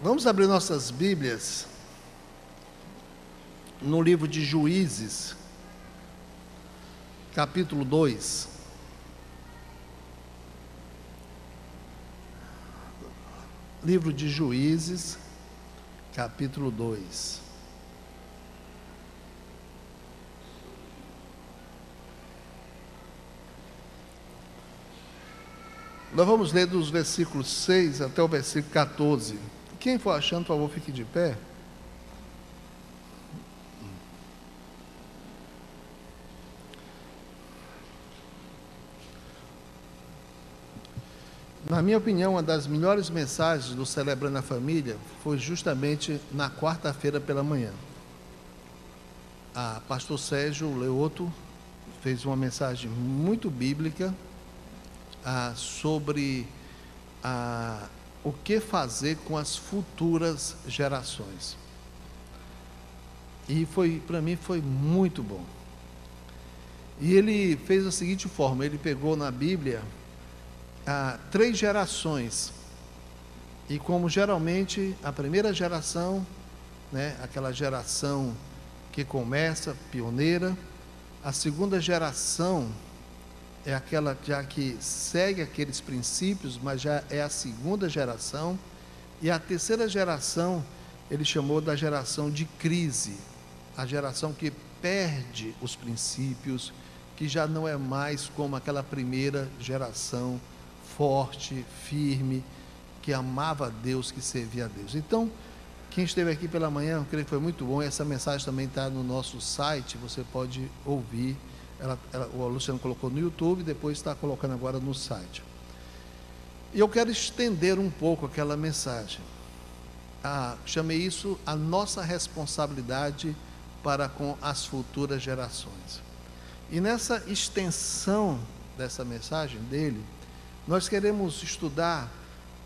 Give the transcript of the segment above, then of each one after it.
Vamos abrir nossas Bíblias no livro de Juízes, capítulo 2. Livro de Juízes, capítulo 2. Nós vamos ler dos versículos 6 até o versículo 14. Quem for achando, por favor, fique de pé. Na minha opinião, uma das melhores mensagens do Celebrando a Família foi justamente na quarta-feira pela manhã. Pastor Sérgio Leoto fez uma mensagem muito bíblica sobre o que fazer com as futuras gerações. E para mim foi muito bom. E ele fez da seguinte forma: ele pegou na Bíblia 3 gerações, e como geralmente a primeira geração, aquela geração que começa, pioneira, a segunda geração é aquela já que segue aqueles princípios, mas já é a segunda geração, e a terceira geração ele chamou da geração de crise, a geração que perde os princípios, que já não é mais como aquela primeira geração forte, firme, que amava a Deus, que servia a Deus. Então, quem esteve aqui pela manhã, eu creio que foi muito bom. Essa mensagem também está no nosso site, você pode ouvir. O Luciano colocou no YouTube, depois está colocando agora no site. E eu quero estender um pouco aquela mensagem. Chamei isso a nossa responsabilidade para com as futuras gerações. E nessa extensão dessa mensagem dele, nós queremos estudar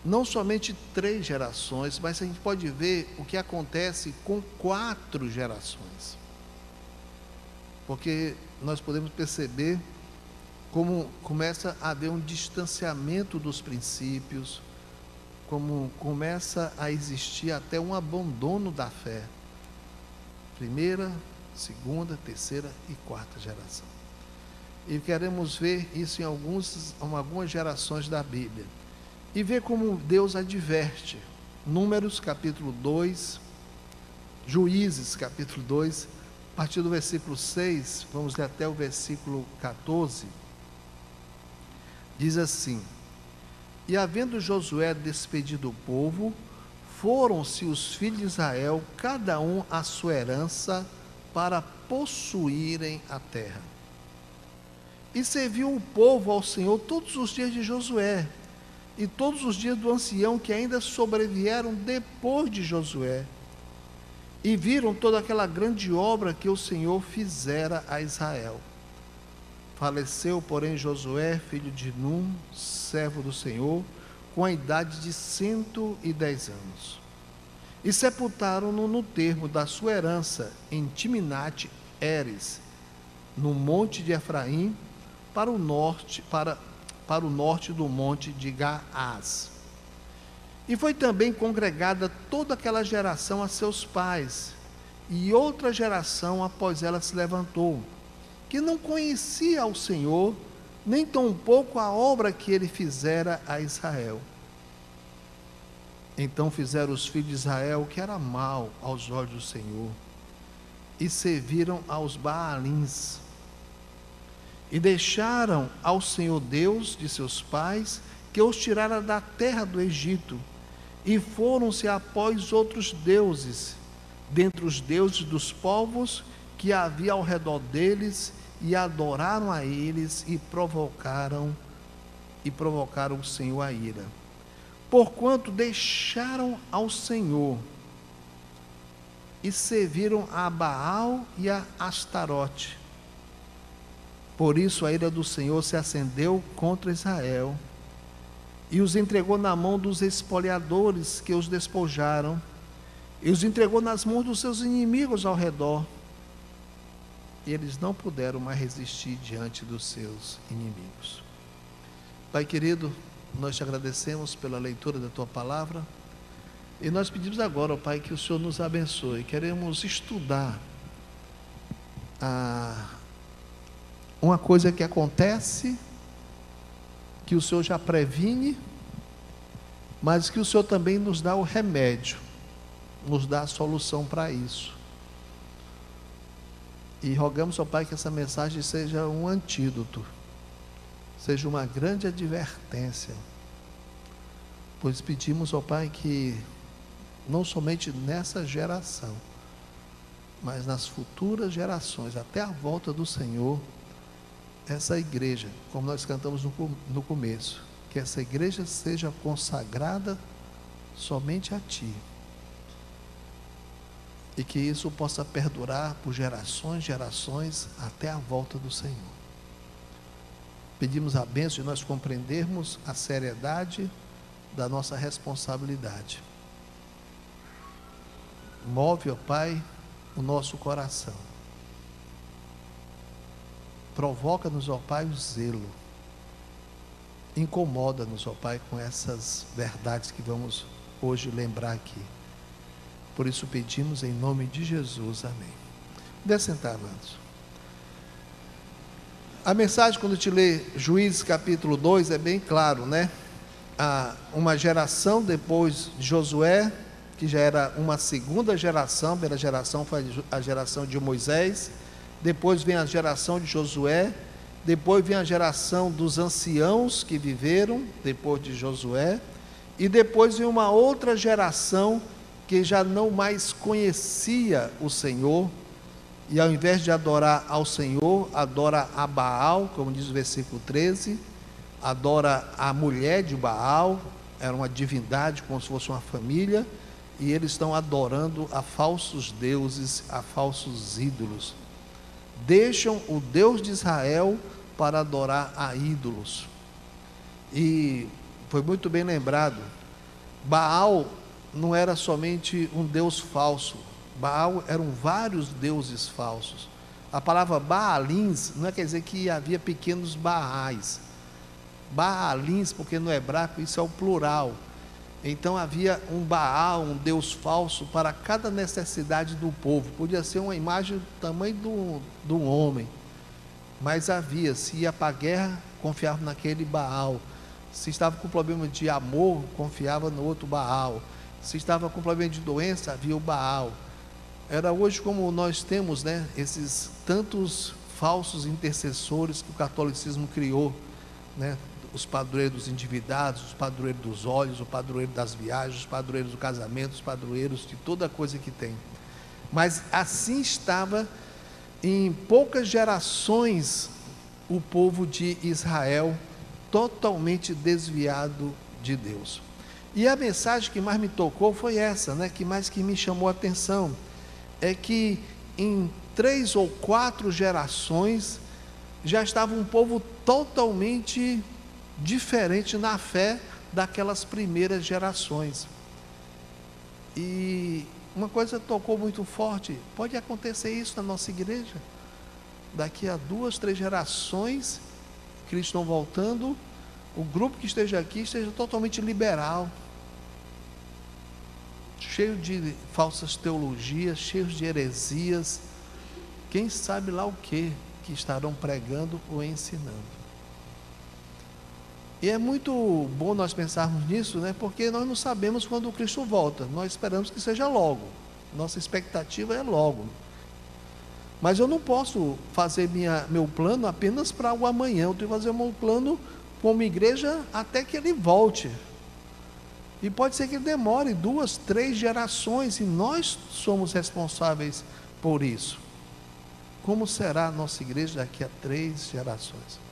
não somente 3 gerações, mas a gente pode ver o que acontece com 4 gerações. Porque nós podemos perceber como começa a haver um distanciamento dos princípios, como começa a existir até um abandono da fé. Primeira, segunda, terceira e quarta geração. E queremos ver isso em algumas gerações da Bíblia. E ver como Deus adverte. Números, capítulo 2, Juízes, capítulo 2, a partir do versículo 6, vamos ler até o versículo 14, diz assim: E havendo Josué despedido o povo, foram-se os filhos de Israel, cada um à sua herança, para possuírem a terra. E serviu o povo ao Senhor todos os dias de Josué, e todos os dias do ancião que ainda sobrevieram depois de Josué, e viram toda aquela grande obra que o Senhor fizera a Israel. Faleceu, porém, Josué, filho de Num, servo do Senhor, com a idade de 110 anos. E sepultaram-no no termo da sua herança, em Timnate-Heres, no monte de Efraim, para o norte do monte de Gaás. E foi também congregada toda aquela geração a seus pais, e outra geração após ela se levantou, que não conhecia ao Senhor, nem tampouco a obra que ele fizera a Israel. Então fizeram os filhos de Israel o que era mal aos olhos do Senhor, e serviram aos Baalins, e deixaram ao Senhor Deus de seus pais, que os tirara da terra do Egito, e foram-se após outros deuses, dentre os deuses dos povos que havia ao redor deles, e adoraram a eles, e provocaram o Senhor a ira. Porquanto deixaram ao Senhor, e serviram a Baal e a Astarote. Por isso a ira do Senhor se acendeu contra Israel, e os entregou na mão dos espoliadores que os despojaram, e os entregou nas mãos dos seus inimigos ao redor, e eles não puderam mais resistir diante dos seus inimigos. Pai querido, nós te agradecemos pela leitura da tua palavra, E nós pedimos agora, ó Pai, que o Senhor nos abençoe. Queremos estudar uma coisa que acontece, que o Senhor já previne, mas que o Senhor também nos dá o remédio, nos dá a solução para isso. E rogamos, ó Pai, que essa mensagem seja um antídoto, seja uma grande advertência, pois pedimos, ó Pai, que não somente nessa geração, mas nas futuras gerações, até a volta do Senhor, essa igreja, como nós cantamos no começo, que essa igreja seja consagrada somente a Ti, e que isso possa perdurar por gerações até a volta do Senhor. Pedimos a bênção de nós compreendermos a seriedade da nossa responsabilidade. Move, ó Pai, o nosso coração. Provoca-nos, ó Pai, o zelo. Incomoda-nos, ó Pai, com essas verdades que vamos hoje lembrar aqui. Por isso pedimos em nome de Jesus, amém. Deixa sentar, amados. A mensagem, quando te lê Juízes capítulo 2, é bem claro, né? Uma geração depois de Josué, que já era uma segunda geração, a primeira geração foi a geração de Moisés, depois vem a geração de Josué, depois vem a geração dos anciãos que viveram depois de Josué, e depois vem uma outra geração que já não mais conhecia o Senhor, e ao invés de adorar ao Senhor, adora a Baal, como diz o versículo 13, adora a mulher de Baal, era uma divindade, como se fosse uma família, e eles estão adorando a falsos deuses, a falsos ídolos. Deixam o Deus de Israel para adorar a ídolos. E foi muito bem lembrado, Baal não era somente um deus falso, Baal eram vários deuses falsos. A palavra Baalins não quer dizer que havia pequenos Baais. Baalins, porque no hebraico isso é o plural. Então havia um Baal, um deus falso para cada necessidade do povo. Podia ser uma imagem do tamanho de um homem, mas havia, se ia para a guerra, confiava naquele Baal. Se estava com problema de amor, confiava no outro Baal. Se estava com problema de doença, havia o Baal. Era hoje como nós temos, né, esses tantos falsos intercessores que o catolicismo criou, né? Os padroeiros dos endividados, os padroeiros dos olhos, o padroeiro das viagens, os padroeiros do casamento, os padroeiros de toda coisa que tem. Mas assim estava em poucas gerações o povo de Israel, totalmente desviado de Deus. E a mensagem que mais me tocou foi essa, né, que me chamou a atenção, é que em 3 ou 4 gerações já estava um povo totalmente diferente na fé daquelas primeiras gerações. E uma coisa tocou muito forte: pode acontecer isso na nossa igreja? Daqui a 2, 3 gerações que eles estão voltando, o grupo que esteja aqui esteja totalmente liberal, cheio de falsas teologias, cheio de heresias, quem sabe lá o que estarão pregando ou ensinando. E é muito bom nós pensarmos nisso, né? Porque nós não sabemos quando o Cristo volta. Nós esperamos que seja logo. Nossa expectativa é logo. Mas eu não posso fazer meu plano apenas para o amanhã. Eu tenho que fazer meu plano como igreja até que ele volte. E pode ser que ele demore 2, 3 gerações, e nós somos responsáveis por isso. Como será a nossa igreja daqui a 3 gerações?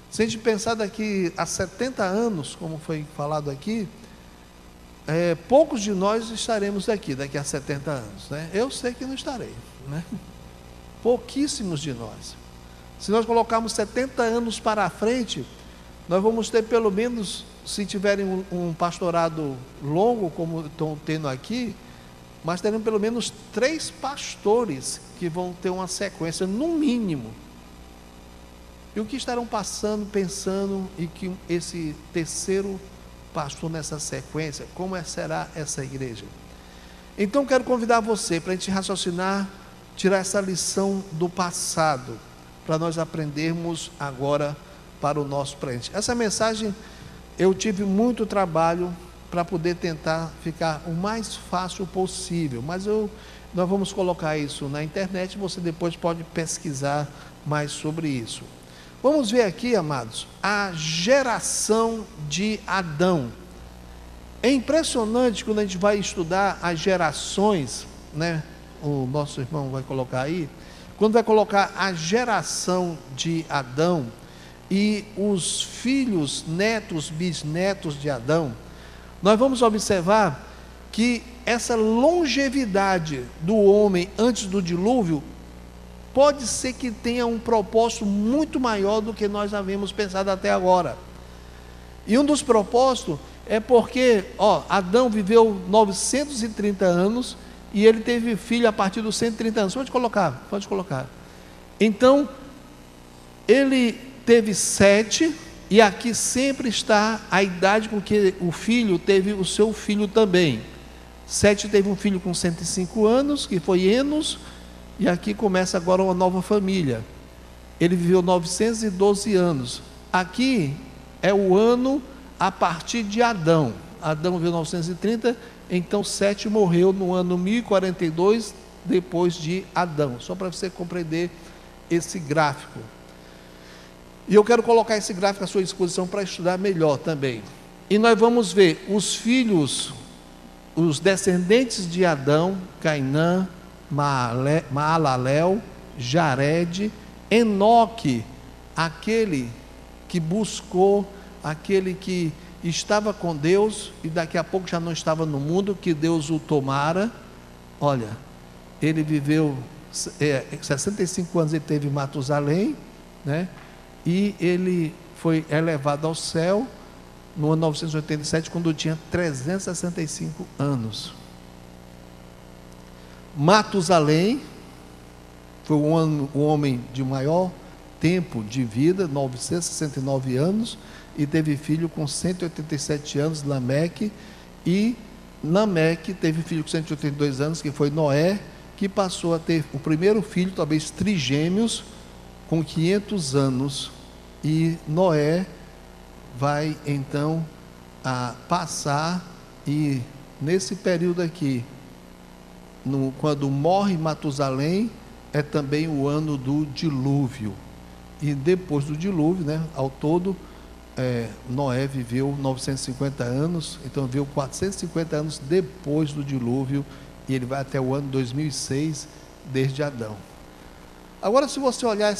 Se a gente pensar daqui a 70 anos, como foi falado aqui, poucos de nós estaremos aqui daqui a 70 anos, né? Eu sei que não estarei, né? Pouquíssimos de nós. Se nós colocarmos 70 anos para frente, nós vamos ter pelo menos, se tiverem um pastorado longo, como estão tendo aqui, mas teremos pelo menos 3 pastores que vão ter uma sequência, no mínimo. E o que estarão passando, pensando, e que esse terceiro pastor nessa sequência, como será essa igreja? Então quero convidar você para a gente raciocinar, tirar essa lição do passado, para nós aprendermos agora para o nosso presente. Essa mensagem eu tive muito trabalho para poder tentar ficar o mais fácil possível, mas nós vamos colocar isso na internet, você depois pode pesquisar mais sobre isso. Vamos ver aqui, amados, a geração de Adão. É impressionante quando a gente vai estudar as gerações, né? O nosso irmão vai colocar aí, quando vai colocar a geração de Adão e os filhos, netos, bisnetos de Adão, nós vamos observar que essa longevidade do homem antes do dilúvio pode ser que tenha um propósito muito maior do que nós havíamos pensado até agora. E um dos propósitos é porque, Adão viveu 930 anos e ele teve filho a partir dos 130 anos. Pode colocar. Então, ele teve 7, e aqui sempre está a idade com que o filho teve o seu filho também. 7 teve um filho com 105 anos, que foi Enos, e aqui começa agora uma nova família. Ele viveu 912 anos. Aqui é o ano a partir de Adão. Adão viveu 930, então 7 morreu no ano 1042 depois de Adão. Só para você compreender esse gráfico. E eu quero colocar esse gráfico à sua disposição para estudar melhor também. E nós vamos ver os filhos, os descendentes de Adão: Cainã, Maalalel, Jared, Enoque, aquele que buscou, aquele que estava com Deus e daqui a pouco já não estava no mundo, que Deus o tomara. Olha, ele viveu 65 anos, ele teve Matusalém, né? E ele foi elevado ao céu no ano 987, quando tinha 365 anos. Matusalém foi o homem de maior tempo de vida, 969 anos, e teve filho com 187 anos, Lameque, e Lameque teve filho com 182 anos, que foi Noé, que passou a ter o primeiro filho, talvez trigêmeos, com 500 anos, e Noé vai então a passar, e nesse período aqui, quando morre Matusalém, é também o ano do dilúvio, e depois do dilúvio, né, ao todo, Noé viveu 950 anos, então viveu 450 anos depois do dilúvio, e ele vai até o ano 2006, desde Adão. Agora, se você olhar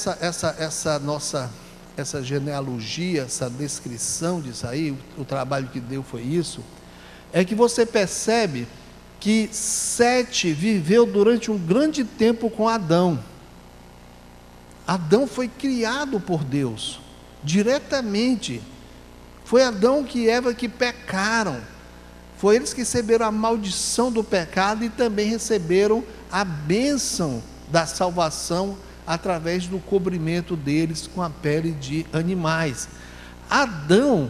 essa genealogia, essa descrição disso aí, o trabalho que deu foi isso, é que você percebe que Sete viveu durante um grande tempo com Adão. Adão foi criado por Deus, diretamente. Foi Adão e Eva que pecaram. Foi eles que receberam a maldição do pecado e também receberam a bênção da salvação através do cobrimento deles com a pele de animais. Adão,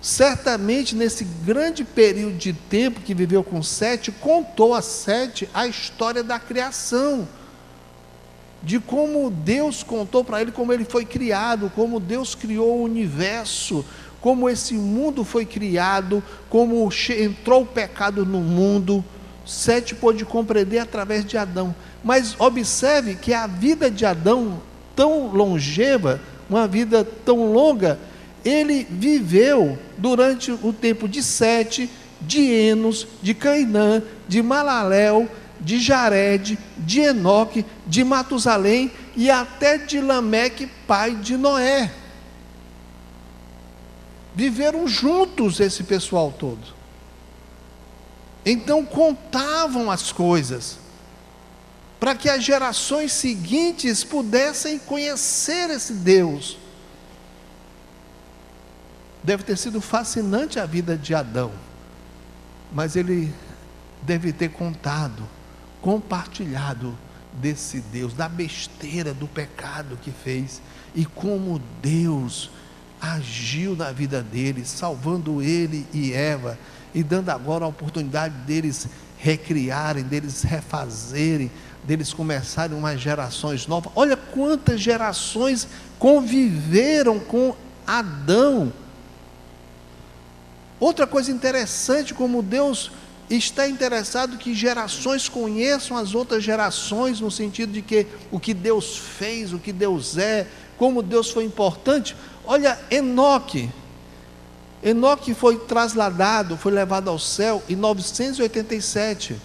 certamente nesse grande período de tempo que viveu com Sete, contou a Sete a história da criação, de como Deus contou para ele como ele foi criado, como Deus criou o universo, como esse mundo foi criado, como entrou o pecado no mundo. Sete pôde compreender através de Adão. Mas observe que a vida de Adão, tão longeva, uma vida tão longa, ele viveu durante o tempo de Sete, de Enos, de Cainã, de Maalalel, de Jared, de Enoque, de Matusalém e até de Lameque, pai de Noé. Viveram juntos esse pessoal todo. Então contavam as coisas, para que as gerações seguintes pudessem conhecer esse Deus. Deve ter sido fascinante a vida de Adão, mas ele deve ter contado, compartilhado desse Deus, da besteira do pecado que fez, e como Deus agiu na vida deles, salvando ele e Eva, e dando agora a oportunidade deles recriarem, deles refazerem, deles começarem umas gerações novas. Olha quantas gerações conviveram com Adão. Outra coisa interessante, como Deus está interessado que gerações conheçam as outras gerações, no sentido de que o que Deus fez, o que Deus é, como Deus foi importante. Olha, Enoque foi trasladado, foi levado ao céu em 987,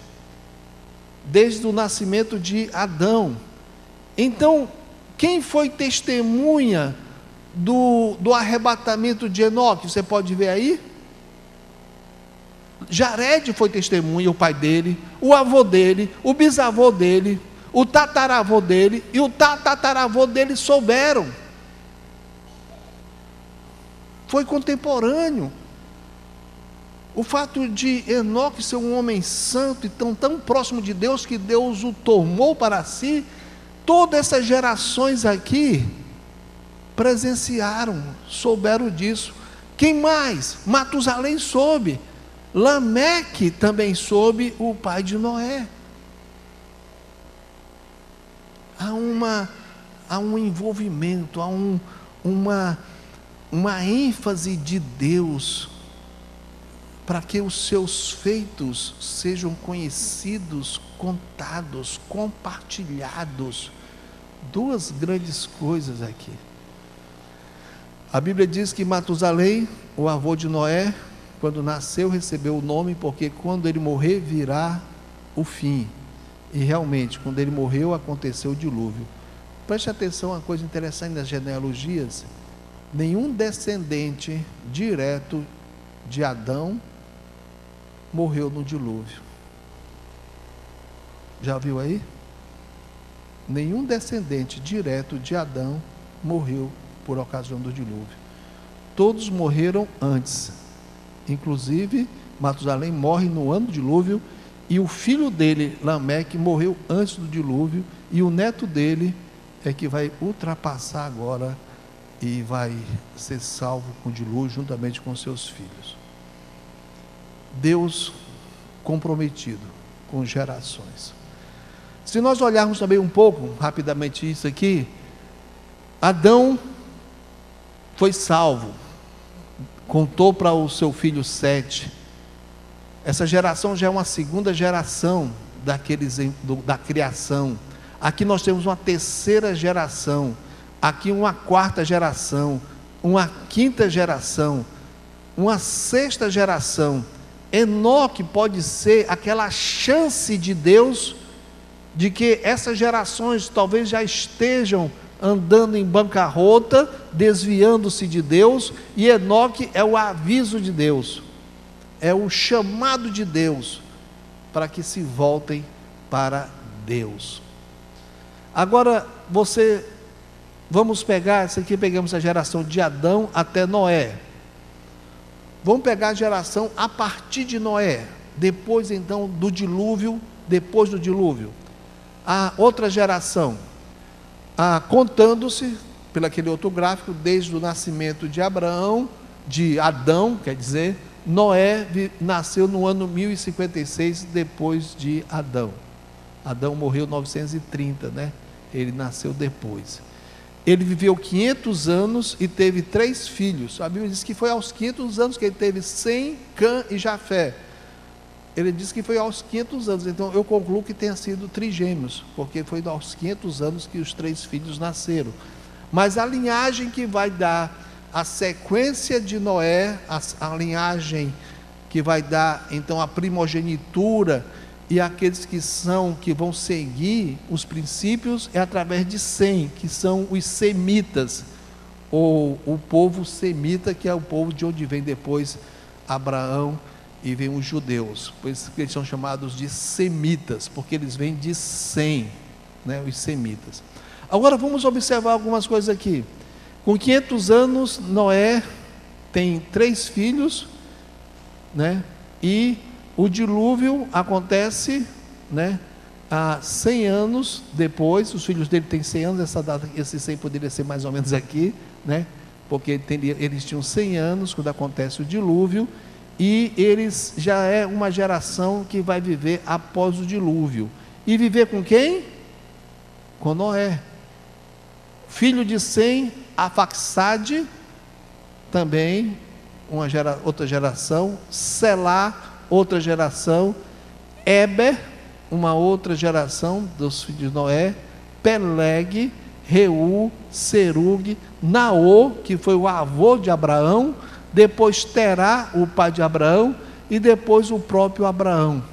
desde o nascimento de Adão. Então, quem foi testemunha do arrebatamento de Enoque? Você pode ver aí? Jared foi testemunha, o pai dele, o avô dele, o bisavô dele, o tataravô dele e o tataravô dele souberam. Foi contemporâneo. O fato de Enoque ser um homem santo e tão próximo de Deus, que Deus o tomou para si, todas essas gerações aqui presenciaram, souberam disso. Quem mais? Matusalém soube. Lameque também soube, o pai de Noé. Há um envolvimento, há uma ênfase de Deus para que os seus feitos sejam conhecidos, contados, compartilhados. Duas grandes coisas aqui. A Bíblia diz que Matusalém, o avô de Noé, quando nasceu, recebeu o nome, porque quando ele morrer, virá o fim. E realmente, quando ele morreu, aconteceu o dilúvio. Preste atenção, uma coisa interessante nas genealogias: nenhum descendente direto de Adão morreu no dilúvio. Já viu aí? Nenhum descendente direto de Adão morreu por ocasião do dilúvio. Todos morreram antes. Inclusive, Matusalém morre no ano do dilúvio, e o filho dele, Lameque, morreu antes do dilúvio, e o neto dele é que vai ultrapassar agora e vai ser salvo com o dilúvio, juntamente com seus filhos. Deus comprometido com gerações. Se nós olharmos também um pouco, rapidamente isso aqui, Adão foi salvo, contou para o seu filho Sete. Essa geração já é uma segunda geração da criação. Aqui nós temos uma terceira geração, aqui uma quarta geração, uma quinta geração, uma sexta geração. Enoque pode ser aquela chance de Deus de que essas gerações talvez já estejam andando em bancarrota, desviando-se de Deus, e Enoque é o aviso de Deus, é o chamado de Deus para que se voltem para Deus. Agora vamos pegar, essa aqui pegamos a geração de Adão até Noé. Vamos pegar a geração a partir de Noé, depois então do dilúvio, depois do dilúvio. A outra geração, contando-se, pelo aquele outro gráfico, desde o nascimento de Adão, quer dizer, Noé nasceu no ano 1056 depois de Adão. Adão morreu em 930, né? Ele nasceu depois. Ele viveu 500 anos e teve 3 filhos. A Bíblia diz que foi aos 500 anos que ele teve Sem, Cã e Jafé. Ele diz que foi aos 500 anos, então eu concluo que tenha sido trigêmeos, porque foi aos 500 anos que os 3 filhos nasceram. Mas a linhagem que vai dar a sequência de Noé, a linhagem que vai dar então a primogenitura e aqueles que vão seguir os princípios, é através de Sem, que são os semitas, ou o povo semita, que é o povo de onde vem depois Abraão e vem os judeus. Por isso que eles são chamados de semitas, porque eles vêm de Sem, né, os semitas. Agora vamos observar algumas coisas aqui. Com 500 anos, Noé tem 3 filhos, né, e o dilúvio acontece, né, há 100 anos depois. Os filhos dele têm 100 anos, essa data, esse 100 poderia ser mais ou menos aqui, né, porque eles tinham 100 anos quando acontece o dilúvio, e eles já é uma geração que vai viver após o dilúvio. E viver com quem? Com Noé. Filho de Sem, Arfaxade, também outra geração. Selá, outra geração. Eber, uma outra geração dos filhos de Noé. Peleg, Reu, Serug, Naor, que foi o avô de Abraão, depois Terá, o pai de Abraão, e depois o próprio Abraão,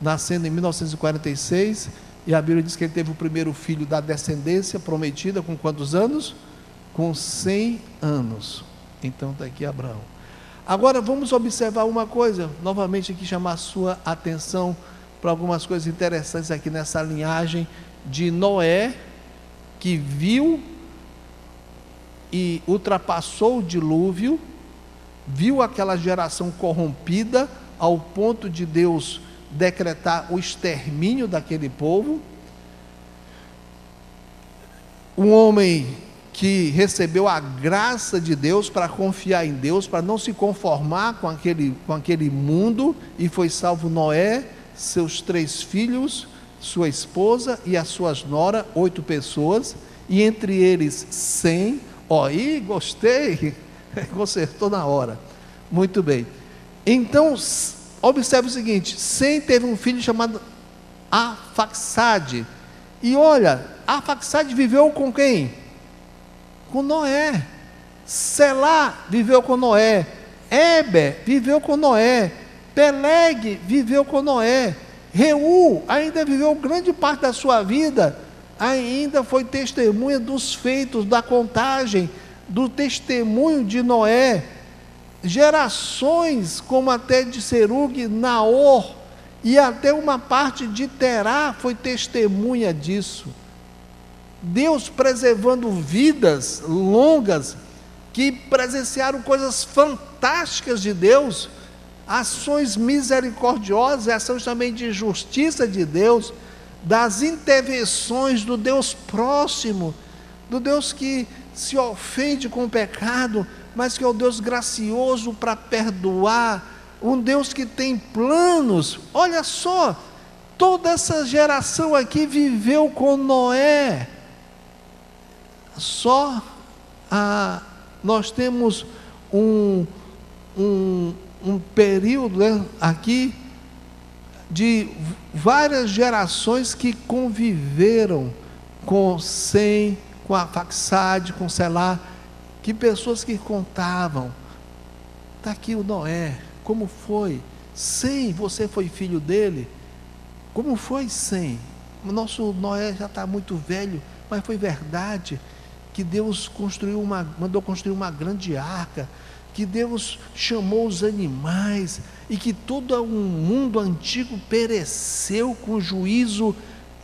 nascendo em 1946, e a Bíblia diz que ele teve o primeiro filho da descendência prometida com quantos anos? Com 100 anos. Então está aqui Abraão. Agora vamos observar uma coisa, novamente aqui chamar a sua atenção para algumas coisas interessantes aqui nessa linhagem de Noé, que viu e ultrapassou o dilúvio, viu aquela geração corrompida ao ponto de Deus decretar o extermínio daquele povo. Um homem que recebeu a graça de Deus para confiar em Deus, para não se conformar com aquele mundo, e foi salvo Noé, seus 3 filhos, sua esposa e as suas noras, 8 pessoas, e entre eles 100. Aí gostei, consertou na hora, muito bem. Então observe o seguinte: Sem teve um filho chamado Arfaxade, e olha, Arfaxade viveu com quem? Com Noé. Selá viveu com Noé. Eber viveu com Noé. Peleg viveu com Noé. Reu ainda viveu grande parte da sua vida, ainda foi testemunha dos feitos, da contagem, do testemunho de Noé. Gerações como até de Serug, Naor, e até uma parte de Terá foi testemunha disso. Deus preservando vidas longas, que presenciaram coisas fantásticas de Deus, ações misericordiosas, ações também de justiça de Deus, das intervenções do Deus próximo, do Deus que se ofende com o pecado, mas que é o Deus gracioso para perdoar, um Deus que tem planos. Olha só, toda essa geração aqui viveu com Noé. Só nós temos um período, né, aqui de várias gerações que conviveram com Sem, com Arfaxade, com Selá, que pessoas que contavam. Está aqui o Noé, como foi? Sem, você foi filho dele? Como foi Sem? O nosso Noé já está muito velho, mas foi verdade que Deus mandou construir uma grande arca, que Deus chamou os animais, e que todo um mundo antigo pereceu com o juízo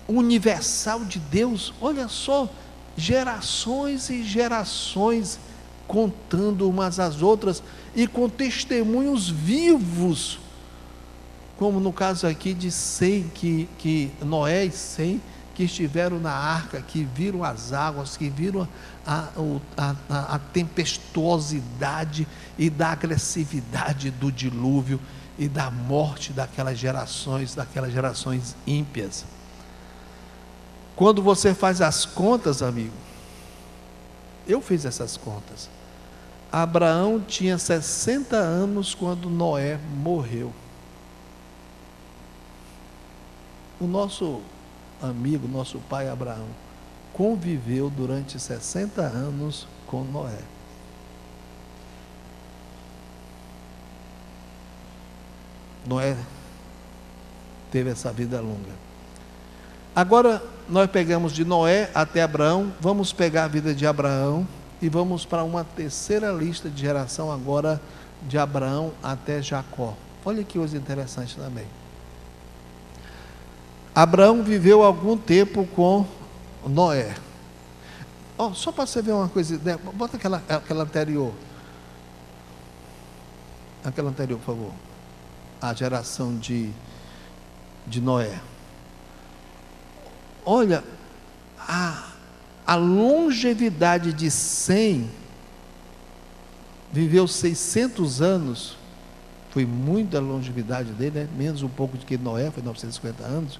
universal de Deus. Olha só, gerações e gerações contando umas às outras, e com testemunhos vivos, como no caso aqui de Sem, que Noé e Sem, que estiveram na arca, que viram as águas, que viram a tempestuosidade e da agressividade do dilúvio e da morte daquelas gerações ímpias. Quando você faz as contas, amigo, eu fiz essas contas. Abraão tinha 60 anos quando Noé morreu. O nosso amigo, nosso pai Abraão, conviveu durante 60 anos com Noé. Noé teve essa vida longa. Agora nós pegamos de Noé até Abraão, vamos pegar a vida de Abraão e vamos para uma terceira lista de geração agora, de Abraão até Jacó. Olha que coisa interessante também. Abraão viveu algum tempo com Noé. Só para você ver uma coisa, né? Bota aquela anterior. Aquela anterior, por favor. A geração de Noé. Olha, a longevidade de Sem viveu 600 anos, foi muita longevidade dele, né? Menos um pouco do que Noé, foi 950 anos,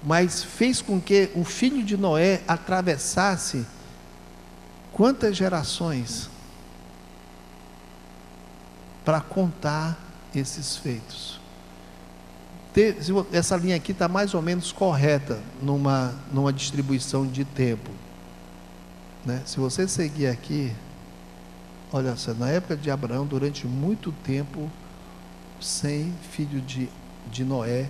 mas fez com que o filho de Noé atravessasse quantas gerações para contar esses feitos. Essa linha aqui está mais ou menos correta numa distribuição de tempo, né? Se você seguir aqui, olha só, na época de Abraão, durante muito tempo, Sem, filho de Noé,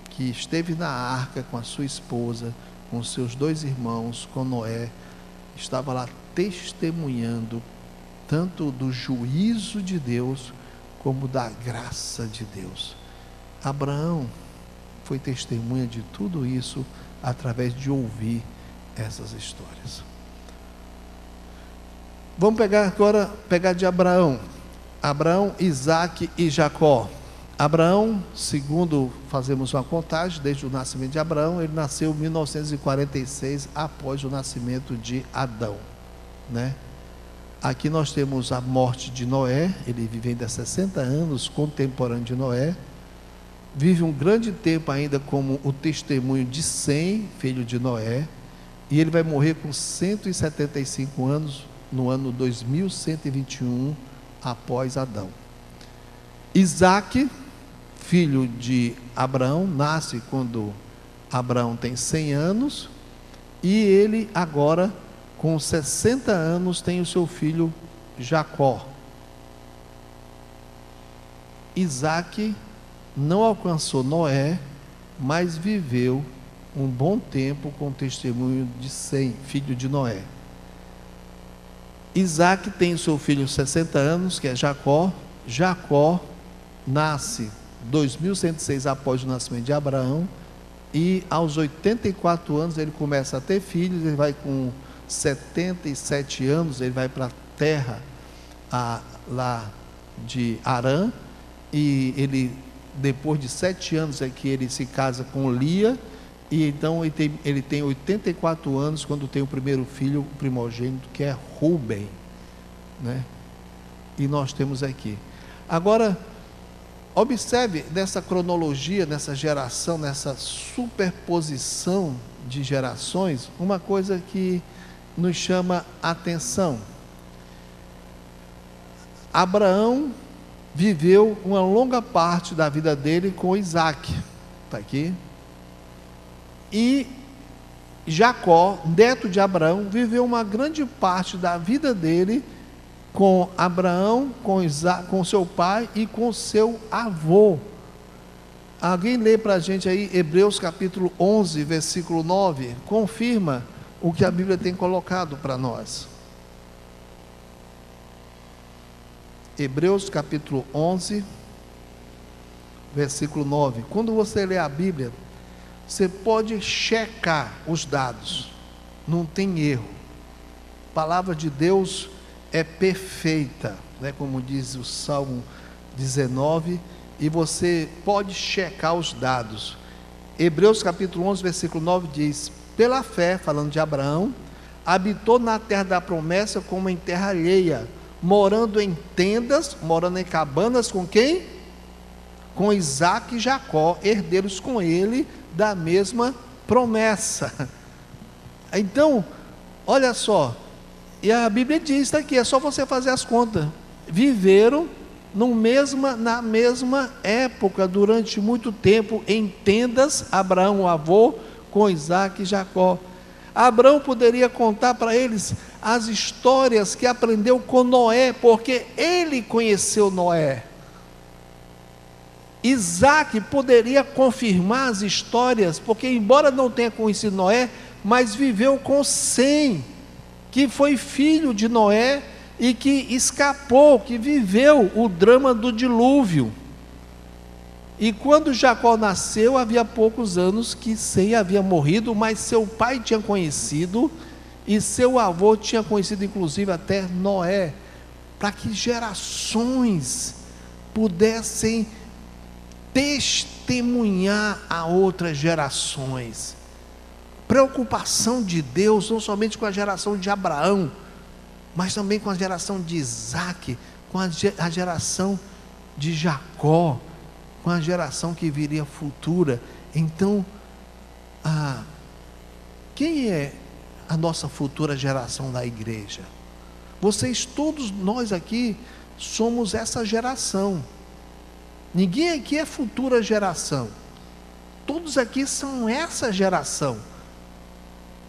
que esteve na arca com a sua esposa, com seus 2 irmãos, com Noé, estava lá testemunhando tanto do juízo de Deus como da graça de Deus. Abraão foi testemunha de tudo isso através de ouvir essas histórias. Vamos pegar de Abraão, Isaque e Jacó. Abraão, segundo fazemos uma contagem, desde o nascimento de Abraão, ele nasceu em 1946, após o nascimento de Adão, né? Aqui nós temos a morte de Noé, ele vive ainda 60 anos, contemporâneo de Noé, vive um grande tempo ainda como o testemunho de Sem, filho de Noé, e ele vai morrer com 175 anos, no ano 2121, após Adão. Isaque, filho de Abraão, nasce quando Abraão tem 100 anos, e ele agora, com 60 anos, tem o seu filho Jacó. Isaque não alcançou Noé, mas viveu um bom tempo com o testemunho de Sem, filho de Noé. Isaque tem o seu filho 60 anos, que é Jacó. Jacó nasce 2106 após o nascimento de Abraão, e aos 84 anos ele começa a ter filhos. Ele vai com 77 anos, ele vai para a terra lá de Harã, e ele, depois de 7 anos é que ele se casa com Lia, e então ele tem 84 anos quando tem o primeiro filho, o primogênito, que é Rúben, né? E nós temos aqui. Agora, observe nessa cronologia, nessa geração, nessa superposição de gerações, uma coisa que nos chama a atenção. Abraão viveu uma longa parte da vida dele com Isaque, está aqui. E Jacó, neto de Abraão, viveu uma grande parte da vida dele com Abraão, com seu pai e com seu avô. Alguém lê para a gente aí Hebreus capítulo 11, versículo 9, confirma o que a Bíblia tem colocado para nós. Hebreus capítulo 11, versículo 9. Quando você lê a Bíblia, você pode checar os dados, não tem erro. A palavra de Deus é perfeita, né? Como diz o Salmo 19, e você pode checar os dados. Hebreus capítulo 11, versículo 9 diz: pela fé, falando de Abraão, habitou na terra da promessa como em terra alheia, morando em tendas, morando em cabanas, com quem? Com Isaque e Jacó, herdeiros com ele da mesma promessa. Então, olha só, e a Bíblia diz, está aqui, é só você fazer as contas, viveram na mesma época, durante muito tempo, em tendas, Abraão, o avô, com Isaque e Jacó. Abraão poderia contar para eles as histórias que aprendeu com Noé, porque ele conheceu Noé. Isaque poderia confirmar as histórias, porque embora não tenha conhecido Noé, mas viveu com Sem, que foi filho de Noé e que escapou, que viveu o drama do dilúvio. E quando Jacó nasceu, havia poucos anos que Sem havia morrido, mas seu pai tinha conhecido, e seu avô tinha conhecido inclusive até Noé, para que gerações pudessem testemunhar a outras gerações. Preocupação de Deus, não somente com a geração de Abraão, mas também com a geração de Isaque, com a geração de Jacó, com a geração que viria futura. Então, quem é a nossa futura geração da igreja? Vocês, todos nós aqui, somos essa geração. Ninguém aqui é futura geração. Todos aqui são essa geração.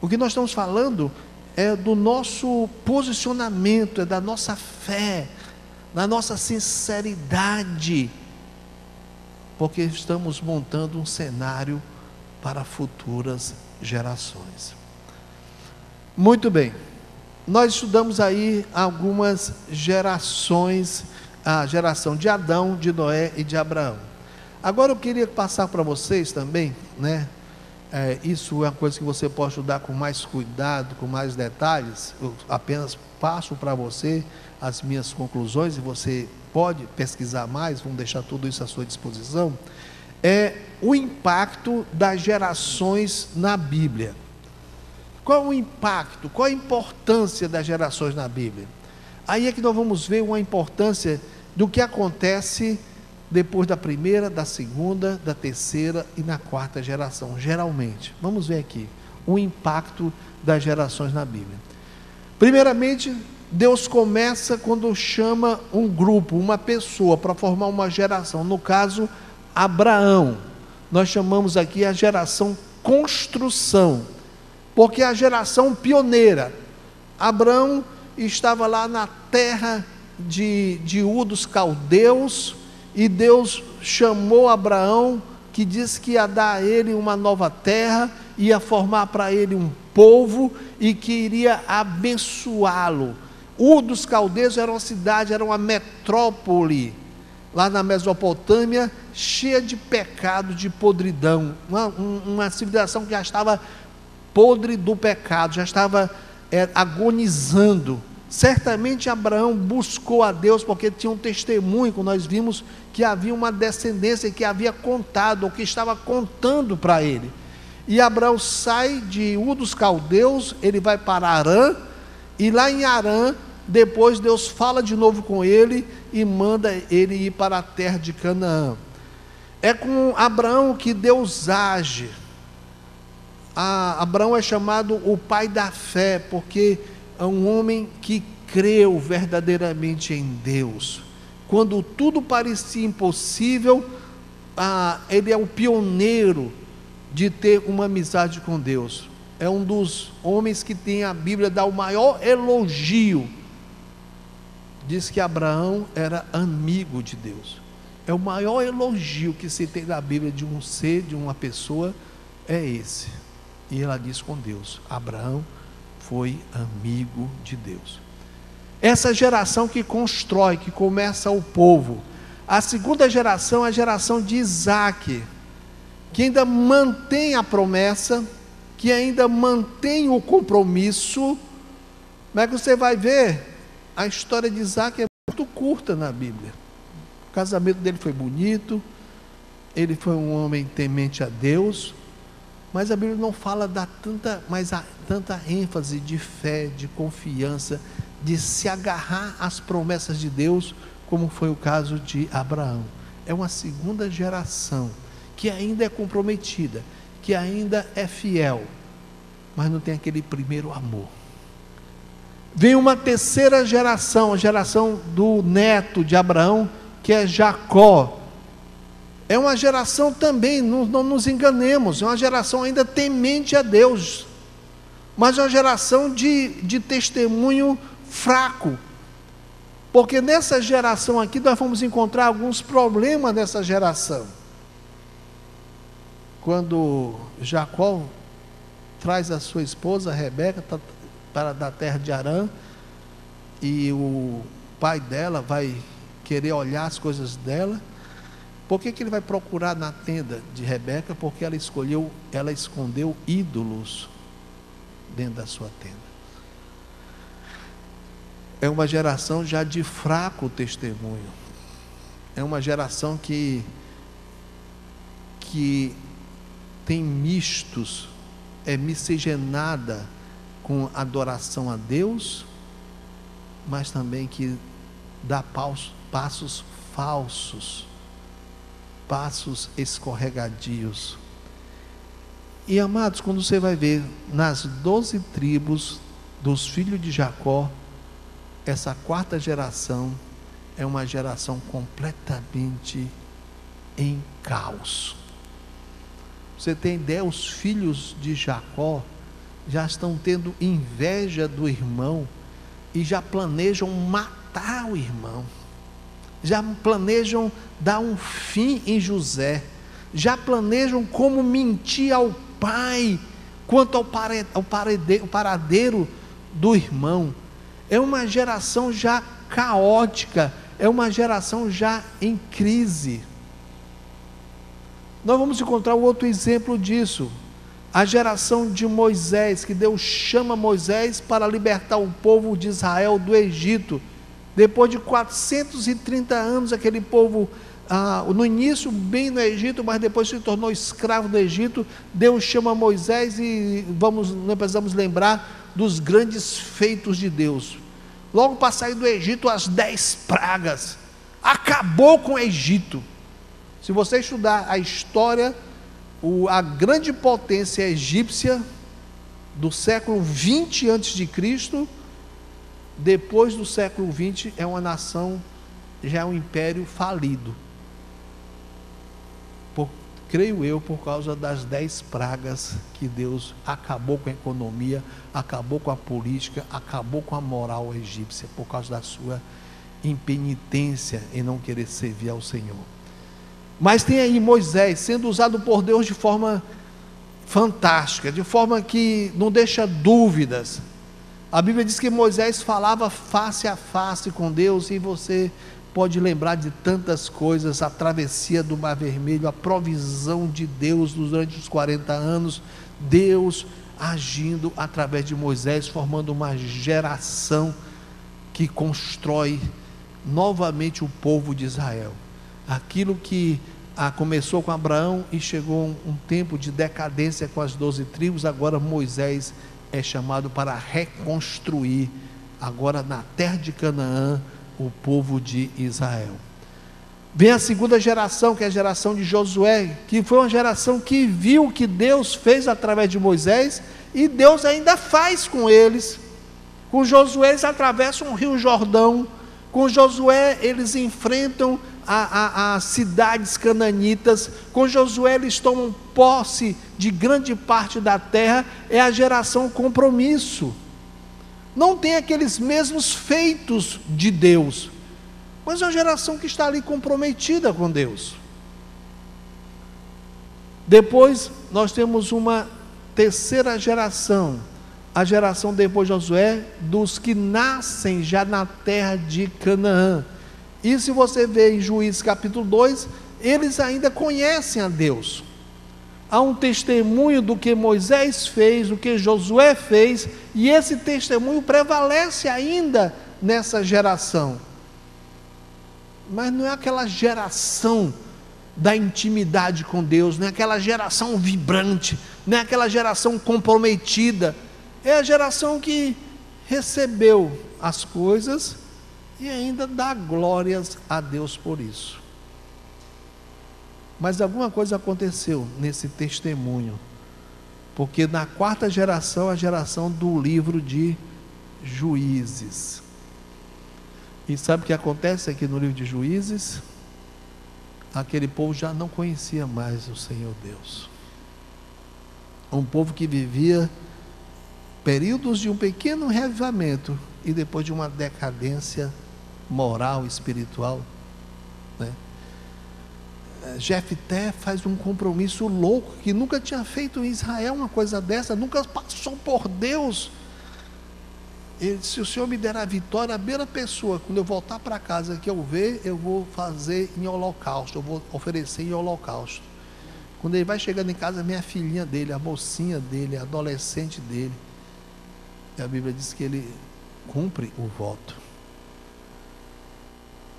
O que nós estamos falando é do nosso posicionamento, é da nossa fé, da nossa sinceridade, porque estamos montando um cenário para futuras gerações. Muito bem, nós estudamos aí algumas gerações, a geração de Adão, de Noé e de Abraão. Agora eu queria passar para vocês também, né? Isso é uma coisa que você pode estudar com mais cuidado, com mais detalhes. Eu apenas passo para você as minhas conclusões e você pode pesquisar mais, vamos deixar tudo isso à sua disposição. É o impacto das gerações na Bíblia. Qual o impacto, qual a importância das gerações na Bíblia? Aí é que nós vamos ver uma importância do que acontece depois da primeira, da segunda, da terceira e na quarta geração, geralmente. Vamos ver aqui o impacto das gerações na Bíblia. Primeiramente, Deus começa quando chama um grupo, uma pessoa para formar uma geração. No caso, Abraão. Nós chamamos aqui a geração construção, porque é a geração pioneira. Abraão estava lá na terra de Ur dos Caldeus, e Deus chamou Abraão, que disse que ia dar a ele uma nova terra, ia formar para ele um povo e que iria abençoá-lo. Ur dos Caldeus era uma cidade, era uma metrópole lá na Mesopotâmia, cheia de pecado, de podridão, uma civilização que já estava podre do pecado, já estava agonizando. Certamente Abraão buscou a Deus, porque tinha um testemunho, como nós vimos, que havia uma descendência que havia contado, ou que estava contando para ele. E Abraão sai de Ur dos Caldeus, ele vai para Harã, e lá em Harã, depois Deus fala de novo com ele, e manda ele ir para a terra de Canaã. É com Abraão que Deus age. Abraão é chamado o pai da fé, porque é um homem que creu verdadeiramente em Deus. Quando tudo parecia impossível, ele é o pioneiro de ter uma amizade com Deus. É um dos homens que tem a Bíblia dá o maior elogio. Diz que Abraão era amigo de Deus. É o maior elogio que se tem na Bíblia de um ser, de uma pessoa, é esse. E ela diz com Deus: Abraão foi amigo de Deus. Essa geração que constrói, que começa o povo. A segunda geração é a geração de Isaac, que ainda mantém a promessa, que ainda mantém o compromisso. Mas que você vai ver, a história de Isaac é muito curta na Bíblia. O casamento dele foi bonito, ele foi um homem temente a Deus, mas a Bíblia não fala tanta ênfase de fé, de confiança, de se agarrar às promessas de Deus, como foi o caso de Abraão. É uma segunda geração que ainda é comprometida, que ainda é fiel, mas não tem aquele primeiro amor. Vem uma terceira geração, a geração do neto de Abraão, que é Jacó. É uma geração também, não nos enganemos, é uma geração ainda temente a Deus, mas é uma geração de testemunho fraco, porque nessa geração aqui nós vamos encontrar alguns problemas nessa geração. Quando Jacó traz a sua esposa Rebeca para da terra de Harã, e o pai dela vai querer olhar as coisas dela. Por que ele vai procurar na tenda de Rebeca? Porque ela escondeu ídolos dentro da sua tenda. É uma geração já de fraco testemunho. É uma geração que tem mistos, é miscigenada com adoração a Deus, mas também que dá passos falsos, passos escorregadios. E amados, quando você vai ver nas 12 tribos dos filhos de Jacó, essa quarta geração é uma geração completamente em caos. Você tem ideia, os filhos de Jacó já estão tendo inveja do irmão e já planejam matar o irmão, já planejam dar um fim em José, já planejam como mentir ao pai quanto ao paradeiro do irmão. É uma geração já caótica, é uma geração já em crise. Nós vamos encontrar outro exemplo disso, a geração de Moisés, que Deus chama Moisés para libertar o povo de Israel do Egito. Depois de 430 anos, aquele povo, no início bem no Egito, mas depois se tornou escravo do Egito. Deus chama Moisés e nós precisamos lembrar dos grandes feitos de Deus. Logo para sair do Egito, as 10 pragas, acabou com o Egito. Se você estudar a história, a grande potência egípcia do século 20 a.C., depois do século 20 é uma nação, já é um império falido, creio eu, por causa das 10 pragas que Deus acabou com a economia, acabou com a política, acabou com a moral egípcia, por causa da sua impenitência em não querer servir ao Senhor. Mas tem aí Moisés sendo usado por Deus de forma fantástica, de forma que não deixa dúvidas. A Bíblia diz que Moisés falava face a face com Deus, e você pode lembrar de tantas coisas, a travessia do Mar Vermelho, a provisão de Deus durante os 40 anos, Deus agindo através de Moisés, formando uma geração que constrói novamente o povo de Israel. Aquilo que começou com Abraão e chegou um tempo de decadência com as 12 tribos, agora Moisés é chamado para reconstruir, agora na terra de Canaã, o povo de Israel. Vem a segunda geração, que é a geração de Josué, que foi uma geração que viu o que Deus fez através de Moisés, e Deus ainda faz com eles. Com Josué eles atravessam o rio Jordão, com Josué eles enfrentam as cidades cananitas, com Josué eles tomam posse de grande parte da terra. É a geração compromisso, não tem aqueles mesmos feitos de Deus, mas é uma geração que está ali comprometida com Deus. Depois nós temos uma terceira geração, a geração depois de Josué, dos que nascem já na terra de Canaã. E se você vê em Juízes capítulo 2, eles ainda conhecem a Deus. Há um testemunho do que Moisés fez, do que Josué fez, e esse testemunho prevalece ainda nessa geração. Mas não é aquela geração da intimidade com Deus, não é aquela geração vibrante, não é aquela geração comprometida. É a geração que recebeu as coisas e ainda dá glórias a Deus por isso. Mas alguma coisa aconteceu nesse testemunho, porque na quarta geração, a geração do livro de Juízes. E sabe o que acontece aqui no livro de Juízes? Aquele povo já não conhecia mais o Senhor Deus. Um povo que vivia períodos de um pequeno revivamento e depois de uma decadência moral, espiritual, né? Jefté faz um compromisso louco, que nunca tinha feito em Israel uma coisa dessa, nunca passou por Deus. Ele disse: se o Senhor me der a vitória, a primeira pessoa, quando eu voltar para casa que eu ver, eu vou fazer em holocausto, eu vou oferecer em holocausto. Quando ele vai chegando em casa, minha filhinha dele, a mocinha dele, a adolescente dele, e a Bíblia diz que ele cumpre o voto.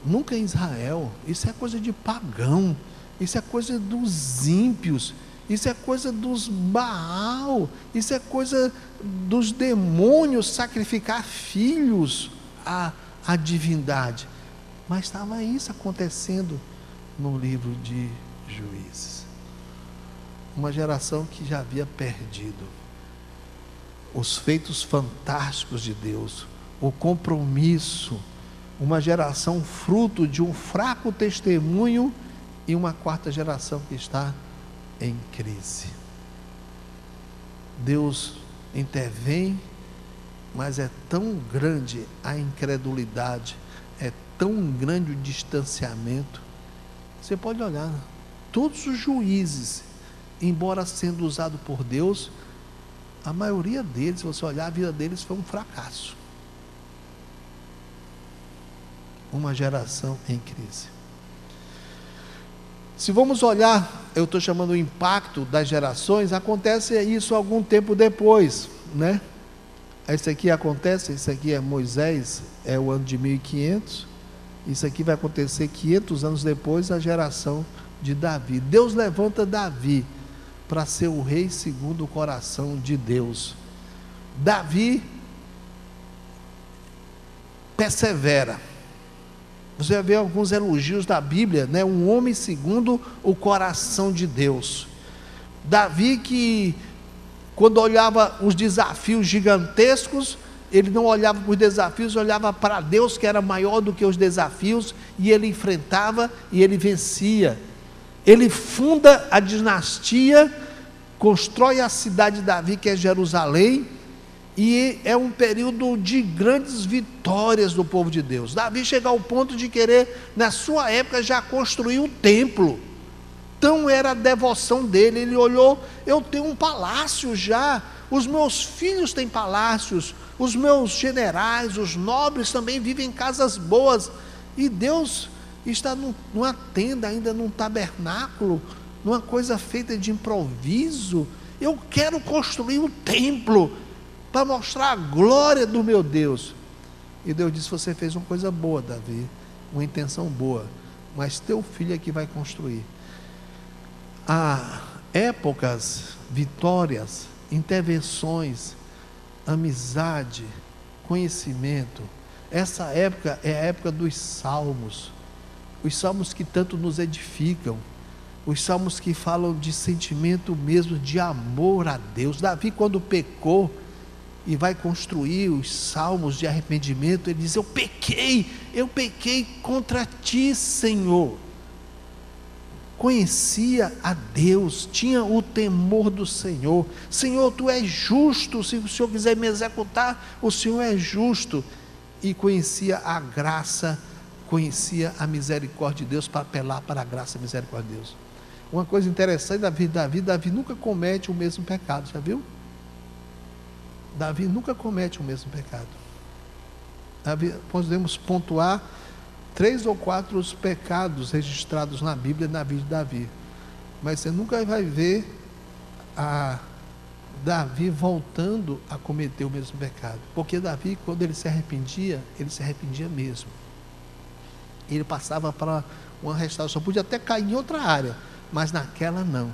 Nunca em Israel, isso é coisa de pagão, isso é coisa dos ímpios, isso é coisa dos Baal, isso é coisa dos demônios, sacrificar filhos à divindade. Mas estava isso acontecendo no livro de Juízes. Uma geração que já havia perdido os feitos fantásticos de Deus, o compromisso, uma geração fruto de um fraco testemunho e uma quarta geração que está em crise. Deus intervém, mas é tão grande a incredulidade, é tão grande o distanciamento. Você pode olhar, todos os juízes, embora sendo usados por Deus, a maioria deles, se você olhar, a vida deles foi um fracasso. Uma geração em crise. Se vamos olhar, eu estou chamando o impacto das gerações, acontece isso algum tempo depois, né? Isso aqui acontece, isso aqui é Moisés, é o ano de 1500, isso aqui vai acontecer 500 anos depois, a geração de Davi. Deus levanta Davi para ser o rei segundo o coração de Deus. Davi persevera. Você vai ver alguns elogios da Bíblia, né? Um homem segundo o coração de Deus. Davi que, quando olhava os desafios gigantescos, ele não olhava para os desafios, olhava para Deus, que era maior do que os desafios, e ele enfrentava e ele vencia. Ele funda a dinastia, constrói a cidade de Davi, que é Jerusalém, e é um período de grandes vitórias do povo de Deus. Davi chega ao ponto de querer, na sua época, já construir um templo. Tão era a devoção dele. Ele olhou, eu tenho um palácio já, os meus filhos têm palácios, os meus generais, os nobres também vivem em casas boas, e Deus está numa tenda, ainda num tabernáculo, numa coisa feita de improviso. Eu quero construir um templo para mostrar a glória do meu Deus. E Deus disse: você fez uma coisa boa, Davi, uma intenção boa, mas teu filho é que vai construir. Há épocas, vitórias, intervenções, amizade, conhecimento. Essa época é a época dos salmos, os salmos que tanto nos edificam, os salmos que falam de sentimento mesmo, de amor a Deus. Davi, quando pecou e vai construir os salmos de arrependimento, ele diz: eu pequei contra ti, Senhor. Conhecia a Deus, tinha o temor do Senhor. Senhor, tu és justo, se o Senhor quiser me executar, o Senhor é justo. E conhecia a graça, conhecia a misericórdia de Deus, para apelar para a graça e a misericórdia de Deus. Uma coisa interessante da vida de Davi nunca comete o mesmo pecado, já viu? Davi nunca comete o mesmo pecado. Podemos pontuar 3 ou 4 os pecados registrados na Bíblia, na vida de Davi, mas você nunca vai ver a Davi voltando a cometer o mesmo pecado, porque Davi, quando ele se arrependia mesmo. Ele passava para uma restauração, podia até cair em outra área, mas naquela não.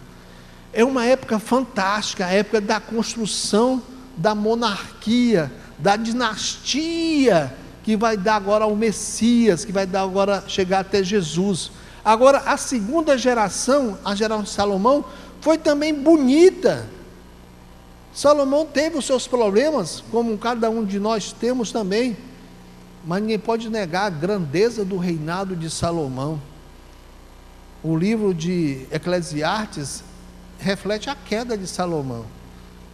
É uma época fantástica, a época da construção da monarquia, da dinastia, que vai dar agora ao Messias, que vai dar agora, chegar até Jesus. Agora, a segunda geração, a geração de Salomão, foi também bonita. Salomão teve os seus problemas, como cada um de nós temos também, mas ninguém pode negar a grandeza do reinado de Salomão. O livro de Eclesiastes reflete a queda de Salomão.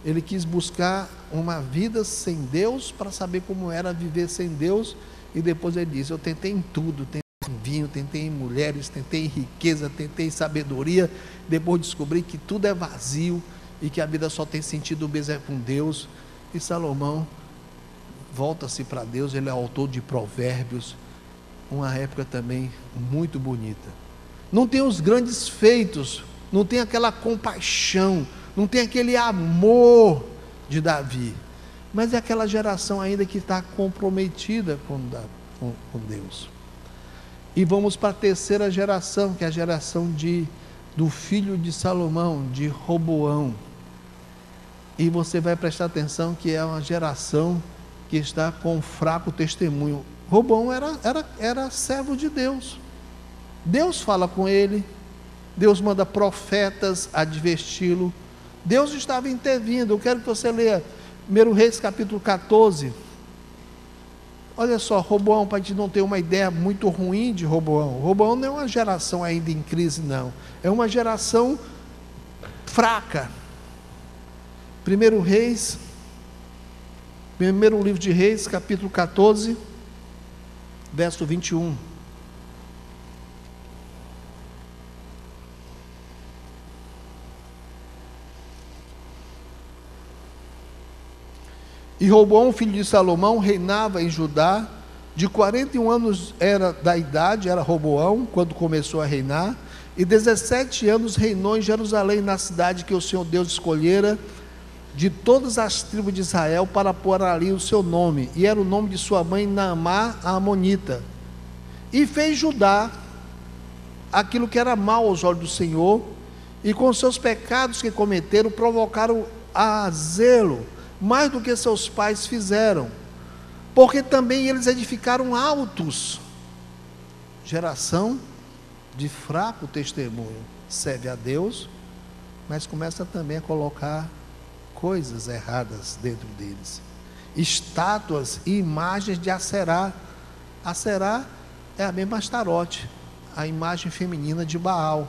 Ele quis buscar uma vida sem Deus, para saber como era viver sem Deus, e depois ele disse: eu tentei em tudo, tentei em vinho, tentei em mulheres, tentei em riqueza, tentei em sabedoria, depois descobri que tudo é vazio, e que a vida só tem sentido mesmo com Deus. E Salomão volta-se para Deus, ele é autor de Provérbios, uma época também muito bonita. Não tem os grandes feitos, não tem aquela compaixão, não tem aquele amor de Davi, mas é aquela geração ainda que está comprometida com Deus. E vamos para a terceira geração, que é a geração do filho de Salomão, de Roboão. E você vai prestar atenção que é uma geração que está com fraco testemunho. Roboão era servo de Deus. Deus fala com ele, Deus manda profetas adverti-lo. Deus estava intervindo. Eu quero que você leia 1 Reis capítulo 14. Olha só, Roboão, para a gente não ter uma ideia muito ruim de Roboão. Roboão não é uma geração ainda em crise, não. É uma geração fraca. Primeiro livro de Reis, capítulo 14, verso 21. E Roboão, filho de Salomão, reinava em Judá, de 41 anos era da idade, era Roboão, quando começou a reinar, e 17 anos reinou em Jerusalém, na cidade que o Senhor Deus escolhera, de todas as tribos de Israel, para pôr ali o seu nome, e era o nome de sua mãe Naamá, a Amonita. E fez Judá aquilo que era mal aos olhos do Senhor, e com seus pecados que cometeram, provocaram a zelo, mais do que seus pais fizeram, porque também eles edificaram altos. Geração de fraco testemunho, serve a Deus, mas começa também a colocar coisas erradas dentro deles, estátuas e imagens de Aserá. Aserá é a mesma Astarote, a imagem feminina de Baal,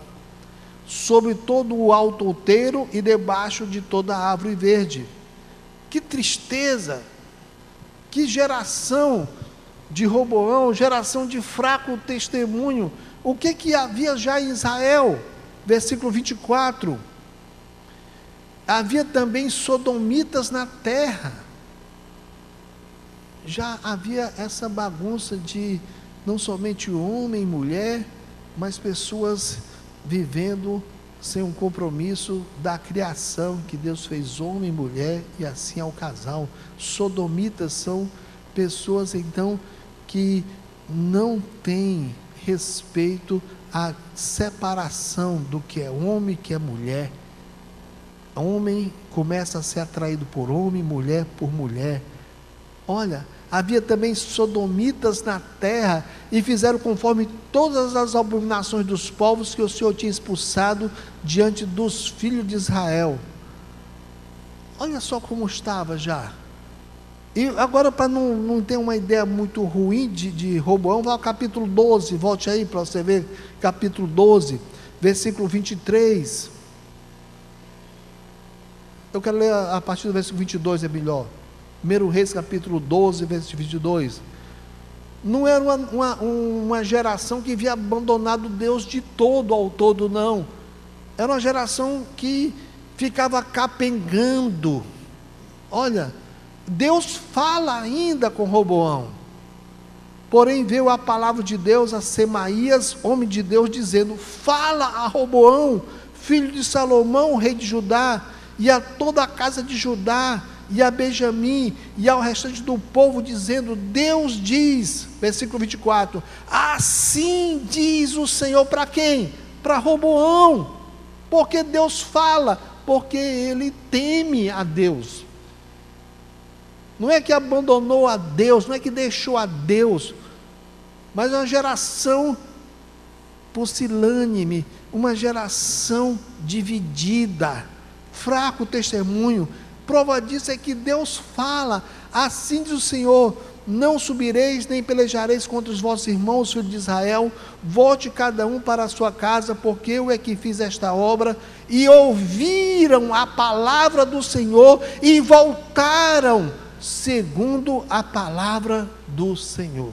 sobre todo o alto outeiro e debaixo de toda a árvore verde. Que tristeza, que geração de Roboão, geração de fraco testemunho. O que havia já em Israel? Versículo 24. Havia também sodomitas na terra. Já havia essa bagunça de não somente homem e mulher, mas pessoas vivendo sem um compromisso da criação, que Deus fez homem e mulher, e assim ao casal. Sodomitas são pessoas então que não têm respeito à separação do que é homem e que é mulher. Homem começa a ser atraído por homem, mulher por mulher. Olha, havia também sodomitas na terra, e fizeram conforme todas as abominações dos povos que o Senhor tinha expulsado diante dos filhos de Israel. Olha só como estava já. E agora, para não ter uma ideia muito ruim de Roboão, vai ao capítulo 12, volte aí para você ver, capítulo 12, versículo 23. Eu quero ler a partir do versículo 22, é melhor. 1 Reis capítulo 12, versículo 22. Não era uma geração que havia abandonado Deus de todo ao todo, não. Era uma geração que ficava capengando. Olha, Deus fala ainda com Roboão. Porém veio a palavra de Deus a Semaías, homem de Deus, dizendo: fala a Roboão, filho de Salomão, rei de Judá, e a toda a casa de Judá, e a Benjamim, e ao restante do povo, dizendo: Deus diz, versículo 24, assim diz o Senhor. Para quem? Para Roboão. Porque Deus fala, porque ele teme a Deus. Não é que abandonou a Deus, não é que deixou a Deus, mas uma geração pusilânime, uma geração dividida, fraco testemunho. Prova disso é que Deus fala: assim diz o Senhor, não subireis nem pelejareis contra os vossos irmãos, filhos de Israel, volte cada um para a sua casa, porque eu é que fiz esta obra. E ouviram a palavra do Senhor e voltaram segundo a palavra do Senhor.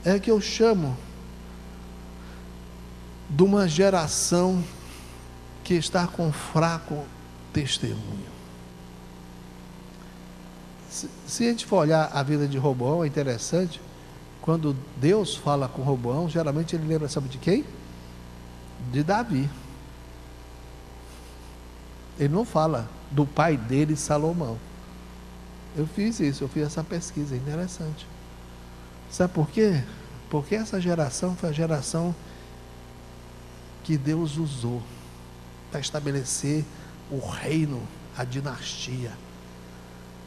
É que eu chamo de uma geração que está com fraco testemunho. Se a gente for olhar a vida de Roboão, é interessante. Quando Deus fala com Roboão, geralmente ele lembra, sabe de quem? De Davi. Ele não fala do pai dele, Salomão. Eu fiz isso, eu fiz essa pesquisa, é interessante. Sabe por quê? Porque essa geração foi a geração que Deus usou para estabelecer o reino, a dinastia.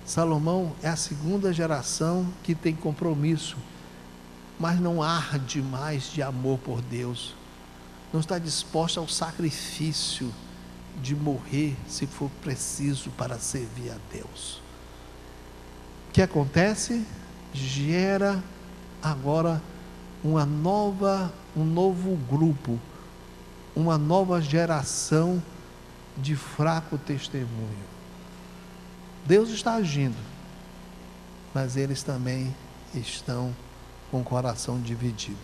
Salomão é a segunda geração que tem compromisso. mas não arde mais de amor por Deus, não está disposta ao sacrifício de morrer, se for preciso, para servir a Deus. O que acontece? Gera agora um novo grupo, uma nova geração de fraco testemunho. Deus está agindo, mas eles também estão com o coração dividido.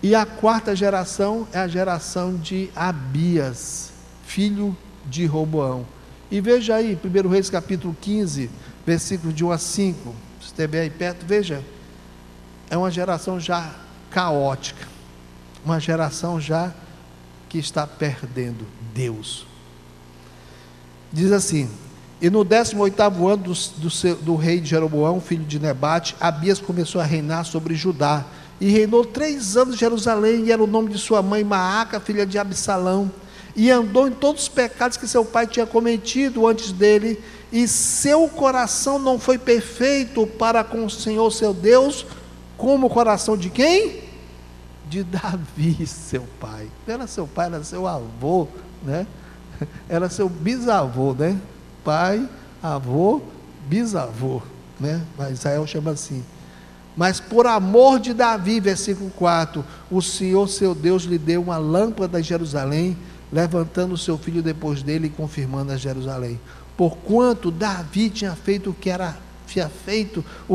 E a quarta geração é a geração de Abias, filho de Roboão. E veja aí, 1 Reis capítulo 15, versículo de 1 a 5, se estiver aí perto, veja, é uma geração já caótica, uma geração já que está perdendo Deus. Diz assim: e no 18º ano do rei de Jeroboão, filho de Nebate, Abias começou a reinar sobre Judá, e reinou 3 anos em Jerusalém, e era o nome de sua mãe Maaca, filha de Absalão, e andou em todos os pecados que seu pai tinha cometido antes dele, e seu coração não foi perfeito para com o Senhor seu Deus, como o coração de quem? De Davi, seu pai. Não era seu pai, era seu avô, né? Era seu bisavô, né? Pai, avô, bisavô, né? Mas Israel chama assim. Mas por amor de Davi, versículo 4, o Senhor seu Deus lhe deu uma lâmpada em Jerusalém, levantando o seu filho depois dele e confirmando a Jerusalém. Porquanto Davi tinha feito o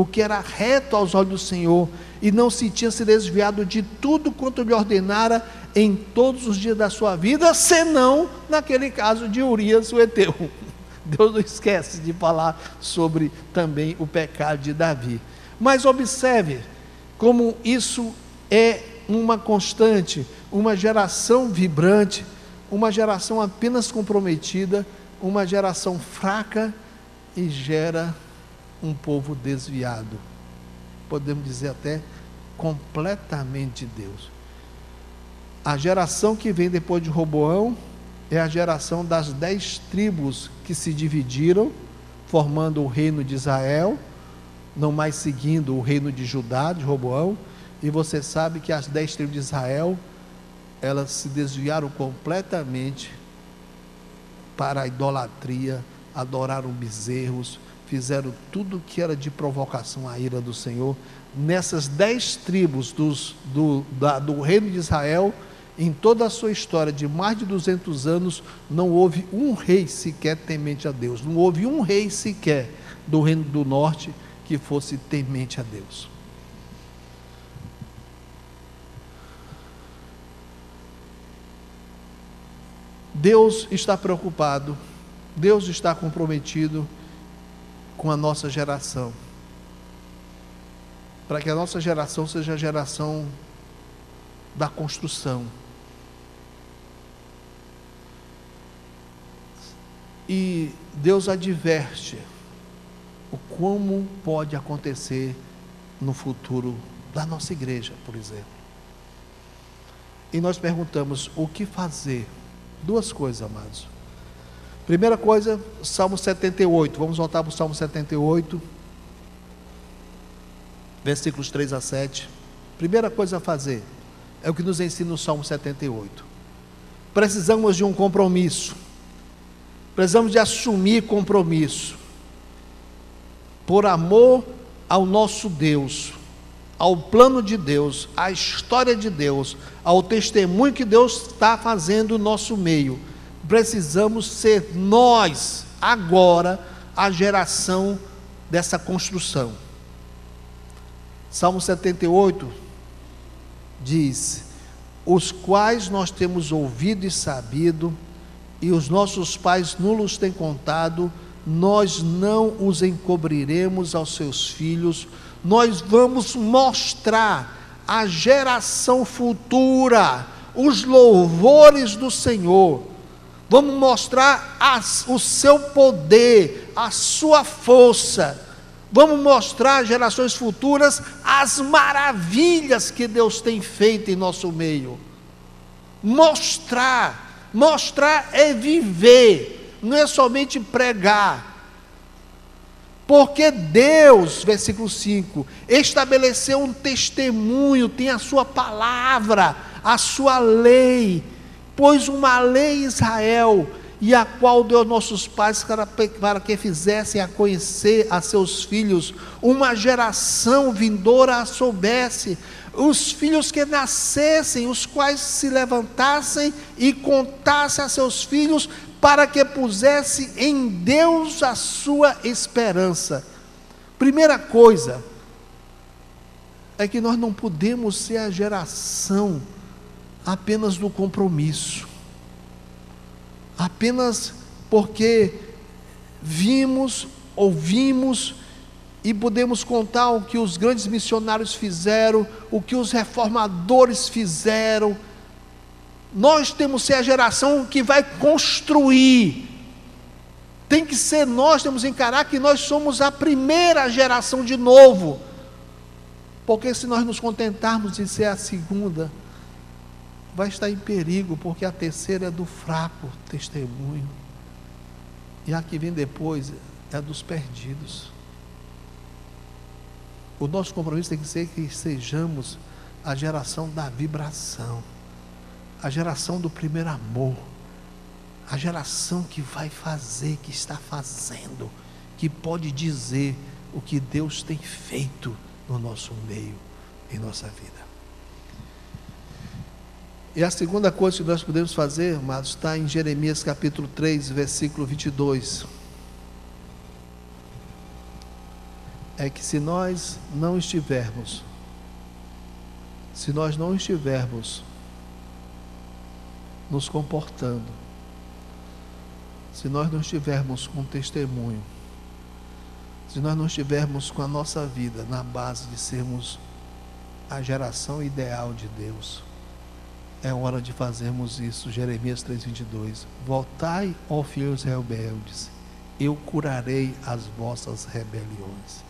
que era reto aos olhos do Senhor, e não se tinha se desviado de tudo quanto lhe ordenara em todos os dias da sua vida, senão naquele caso de Urias o Heteu. Deus não esquece de falar sobre também o pecado de Davi. Mas observe como isso é uma constante, uma geração vibrante, uma geração apenas comprometida, uma geração fraca, e gera um povo desviado, podemos dizer até completamente de Deus. A geração que vem depois de Roboão é a geração das 10 tribos que se dividiram, formando o reino de Israel, não mais seguindo o reino de Judá, de Roboão. E você sabe que as 10 tribos de Israel, elas se desviaram completamente para a idolatria, adoraram bezerros, fizeram tudo que era de provocação à ira do Senhor. Nessas 10 tribos do reino de Israel, em toda a sua história de mais de 200 anos, não houve um rei sequer temente a Deus, não houve um rei sequer do reino do norte que fosse temente a Deus. Deus está preocupado, Deus está comprometido com a nossa geração, para que a nossa geração seja a geração da construção. E Deus adverte o como pode acontecer no futuro da nossa igreja, por exemplo. E nós perguntamos, o que fazer? 2 coisas, amados. Primeira coisa, Salmo 78, vamos voltar para o Salmo 78, versículos 3 a 7. Primeira coisa a fazer, é o que nos ensina o Salmo 78. Precisamos de um compromisso, precisamos de assumir compromisso, por amor ao nosso Deus, ao plano de Deus, à história de Deus, ao testemunho que Deus está fazendo no nosso meio. Precisamos ser nós, agora, a geração dessa construção. Salmo 78 diz: os quais nós temos ouvido e sabido, e os nossos pais nos têm contado, nós não os encobriremos aos seus filhos. Nós vamos mostrar à geração futura os louvores do Senhor, vamos mostrar o seu poder, a sua força, vamos mostrar às gerações futuras as maravilhas que Deus tem feito em nosso meio. Mostrar é viver, não é somente pregar. Porque Deus, versículo 5, estabeleceu um testemunho, tem a sua palavra, a sua lei, pôs uma lei em Israel, e a qual deu aos nossos pais para que fizessem a conhecer a seus filhos, uma geração vindoura a soubesse, os filhos que nascessem, os quais se levantassem e contassem a seus filhos, para que pusesse em Deus a sua esperança. Primeira coisa, é que nós não podemos ser a geração apenas do compromisso, apenas porque vimos, ouvimos, e podemos contar o que os grandes missionários fizeram, o que os reformadores fizeram. Nós temos que ser a geração que vai construir. Tem que ser nós, temos que encarar que nós somos a primeira geração de novo. Porque se nós nos contentarmos de ser a segunda, vai estar em perigo, porque a terceira é do fraco testemunho. E a que vem depois é dos perdidos. O nosso compromisso tem que ser que sejamos a geração da vibração, a geração do primeiro amor, a geração que vai fazer, que está fazendo, que pode dizer o que Deus tem feito no nosso meio, em nossa vida. E a segunda coisa que nós podemos fazer, amados, está em Jeremias capítulo 3, versículo 22. É que se nós não estivermos nos comportando, se nós não estivermos com testemunho, se nós não estivermos com a nossa vida na base de sermos a geração ideal de Deus, é hora de fazermos isso. Jeremias 3,22. Voltai, ó filhos rebeldes, eu curarei as vossas rebeliões.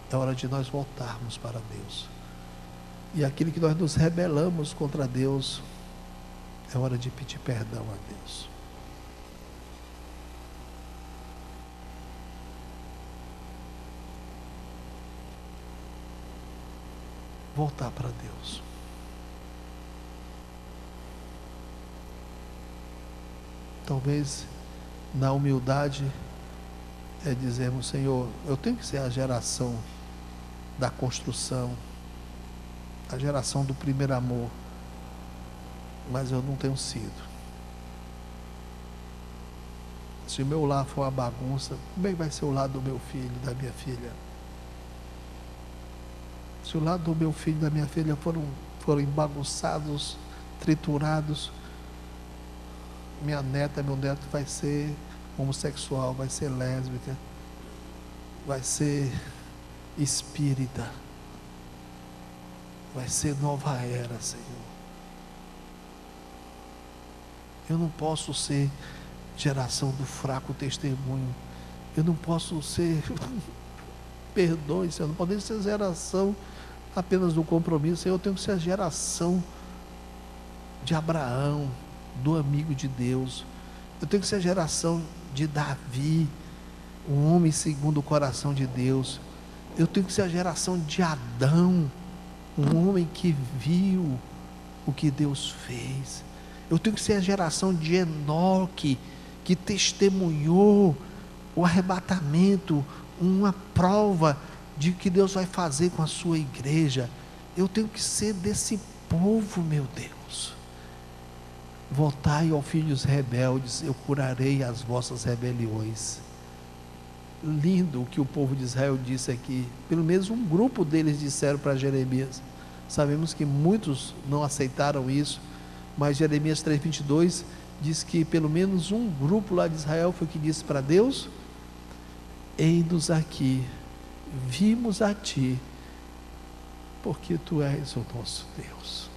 É hora de nós voltarmos para Deus. E aquilo que nós nos rebelamos contra Deus, é hora de pedir perdão a Deus. Voltar para Deus. Talvez na humildade é dizermos: Senhor, eu tenho que ser a geração da construção, a geração do primeiro amor, mas eu não tenho sido. Se o meu lar for uma bagunça, como é que vai ser o lado do meu filho, da minha filha? Se o lado do meu filho e da minha filha foram bagunçados, triturados, minha neta, meu neto vai ser homossexual, vai ser lésbica, vai ser espírita, vai ser nova era, Senhor. Eu não posso ser geração do fraco testemunho, eu não posso ser perdoe, Senhor, não podemos ser geração apenas do compromisso, Senhor. Eu tenho que ser a geração de Abraão, do amigo de Deus. Eu tenho que ser a geração de Davi, um homem segundo o coração de Deus. Eu tenho que ser a geração de Adão, um homem que viu o que Deus fez. Eu tenho que ser a geração de Enoque, que testemunhou o arrebatamento, uma prova de que Deus vai fazer com a sua igreja. Eu tenho que ser desse povo, meu Deus. Voltai, ó filhos rebeldes, eu curarei as vossas rebeliões. Lindo o que o povo de Israel disse aqui. Pelo menos um grupo deles disseram para Jeremias. Sabemos que muitos não aceitaram isso, mas Jeremias 3,22 diz que pelo menos um grupo lá de Israel foi que disse para Deus: eis-nos aqui, vimos a Ti, porque Tu és o nosso Deus.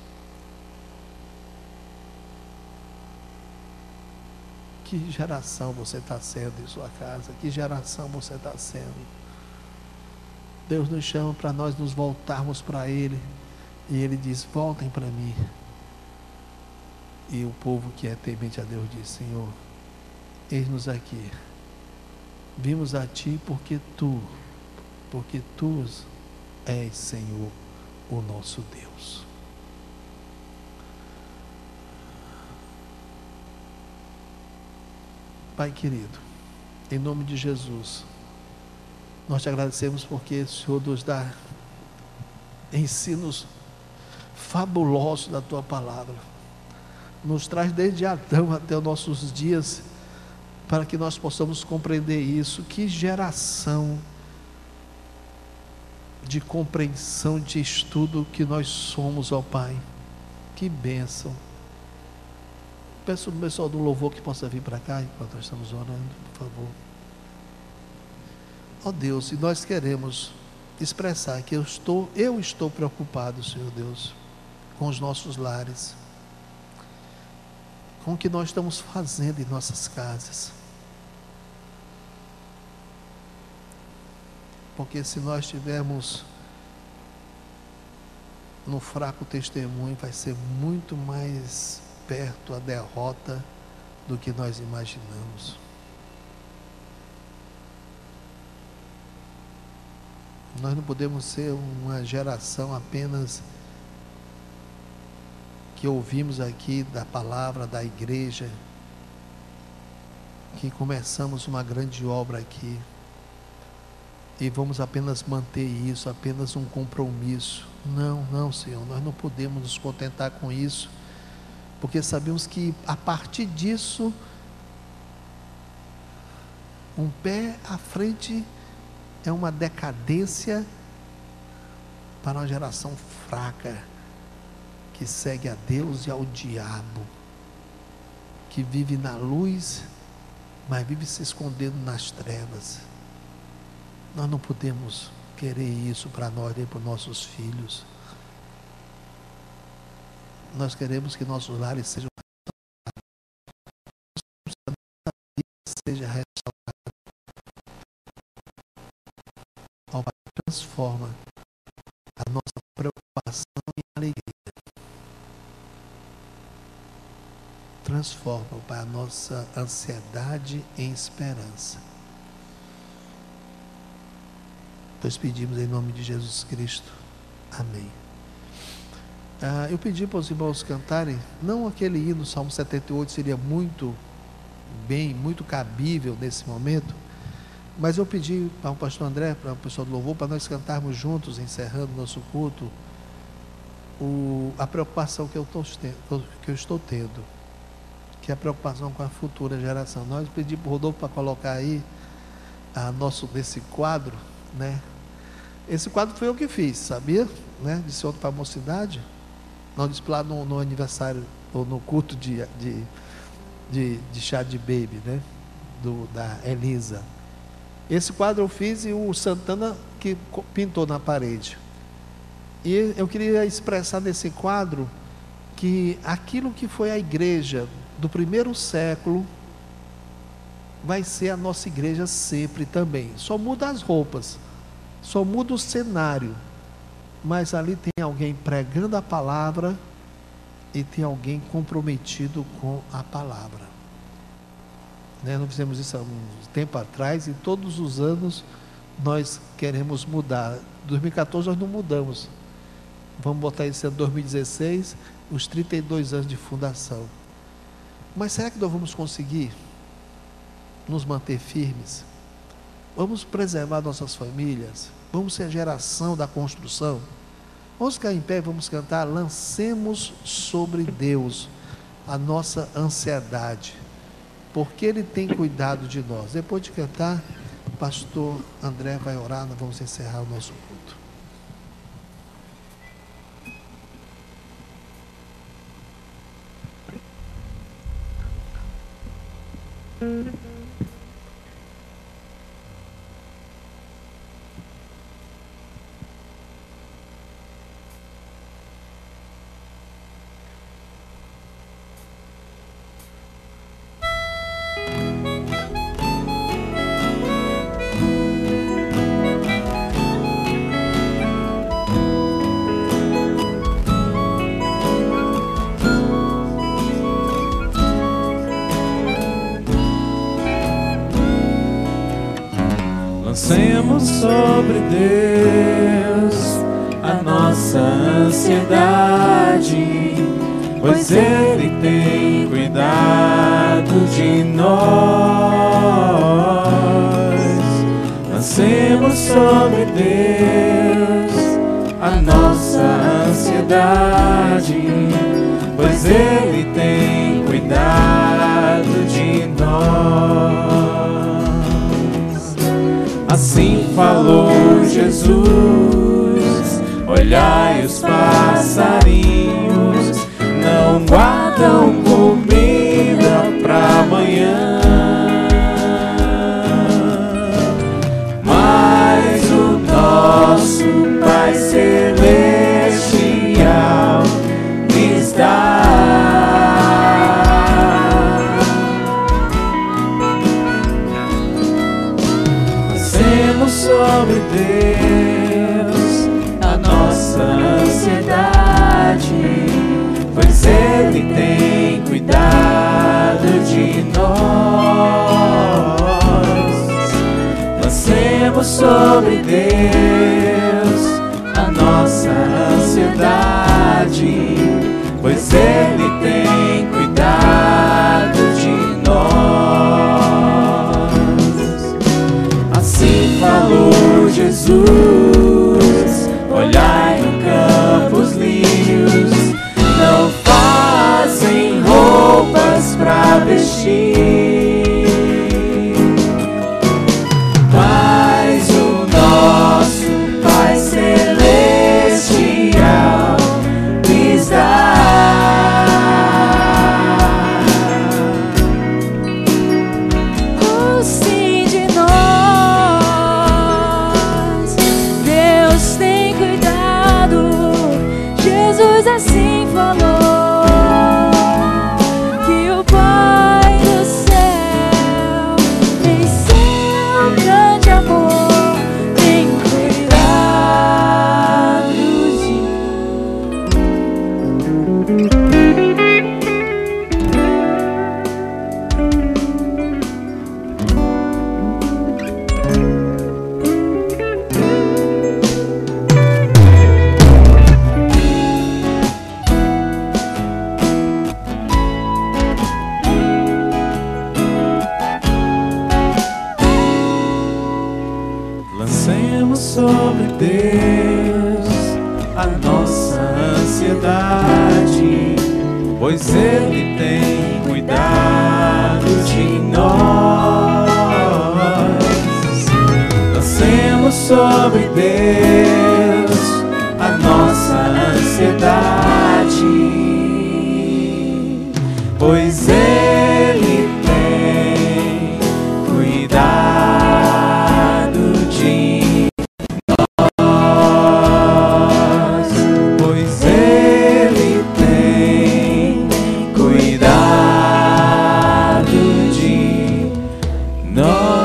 Que geração você está sendo em sua casa? Que geração você está sendo? Deus nos chama para nós nos voltarmos para Ele, e Ele diz: voltem para mim. E o povo que é temente a Deus diz: Senhor, eis-nos aqui, Vimos a Ti porque Tu és, Senhor, o nosso Deus. Pai querido, em nome de Jesus, nós te agradecemos porque o Senhor nos dá ensinos fabulosos da Tua palavra. Nos traz desde Adão até os nossos dias, para que nós possamos compreender isso. Que geração de compreensão, de estudo que nós somos, ó Pai. Que bênção. Peço ao pessoal do louvor que possa vir para cá enquanto nós estamos orando, por favor. Ó Deus, e nós queremos expressar que eu estou preocupado, Senhor Deus, com os nossos lares, com o que nós estamos fazendo em nossas casas. Porque se nós tivermos no fraco testemunho, vai ser muito mais perto a derrota do que nós imaginamos. Nós não podemos ser uma geração apenas que ouvimos aqui da palavra da igreja, que começamos uma grande obra aqui e vamos apenas manter isso, apenas um compromisso. Não, Senhor, nós não podemos nos contentar com isso, porque sabemos que a partir disso, um pé à frente é uma decadência para uma geração fraca, que segue a Deus e ao diabo, que vive na luz, mas vive se escondendo nas trevas. Nós não podemos querer isso para nós nem para os nossos filhos. Nós queremos que nossos lares sejam restaurados. Ó Pai, transforma a nossa preocupação em alegria. Transforma, ó Pai, a nossa ansiedade em esperança. Nós pedimos em nome de Jesus Cristo. Amém. Eu pedi para os irmãos cantarem, não aquele hino, Salmo 78, seria muito cabível nesse momento, mas eu pedi para o pastor André, para o pessoal do louvor, para nós cantarmos juntos, encerrando nosso culto, a preocupação que eu estou tendo, que é a preocupação com a futura geração. Nós pedimos para o Rodolfo para colocar aí nesse quadro, né? Esse quadro foi eu que fiz, sabia? Né? Disse ontem para a mocidade, não disse lá no aniversário, ou no culto de chá de baby, né? Da Elisa. Esse quadro eu fiz e o Santana que pintou na parede. E eu queria expressar nesse quadro que aquilo que foi a igreja do primeiro século vai ser a nossa igreja sempre também. Só muda as roupas, só muda o cenário, mas ali tem alguém pregando a palavra e tem alguém comprometido com a palavra. Nós fizemos isso há um tempo atrás e todos os anos nós queremos mudar. 2014 nós não mudamos, vamos botar isso em 2016, os 32 anos de fundação. Mas será que nós vamos conseguir nos manter firmes? Vamos preservar nossas famílias? Vamos ser a geração da construção? Vamos ficar em pé e vamos cantar: lancemos sobre Deus a nossa ansiedade, porque Ele tem cuidado de nós. Depois de cantar, o pastor André vai orar, nós vamos encerrar o nosso culto. Lancemos sobre Deus a nossa ansiedade, pois Ele tem cuidado de nós. Lancemos sobre Deus a nossa ansiedade, pois Ele tem cuidado de nós. Assim falou Jesus: olhai os passarinhos, não guardam comida para amanhã, mas o nosso Pai Celestial lhes dá. Lancemos sobre Deus a nossa ansiedade, pois Ele tem cuidado de nós. Lancemos sobre Deus a nossa ansiedade, pois Ele tem cuidado de nós. Assim falou Jesus: olhai no campo os lírios, não fazem roupas para vestir, mas o nosso Pai Celestial lhes dá. Sim de nós, Deus tem cuidado. Jesus assim falou, que o Pai do céu, em seu grande amor, tem cuidado de Lancemos sobre Deus a nossa ansiedade, pois Ele tem cuidado de nós. Lancemos sobre Deus a nossa ansiedade, pois Ele tem cuidado de nós, pois Ele tem cuidado de nós.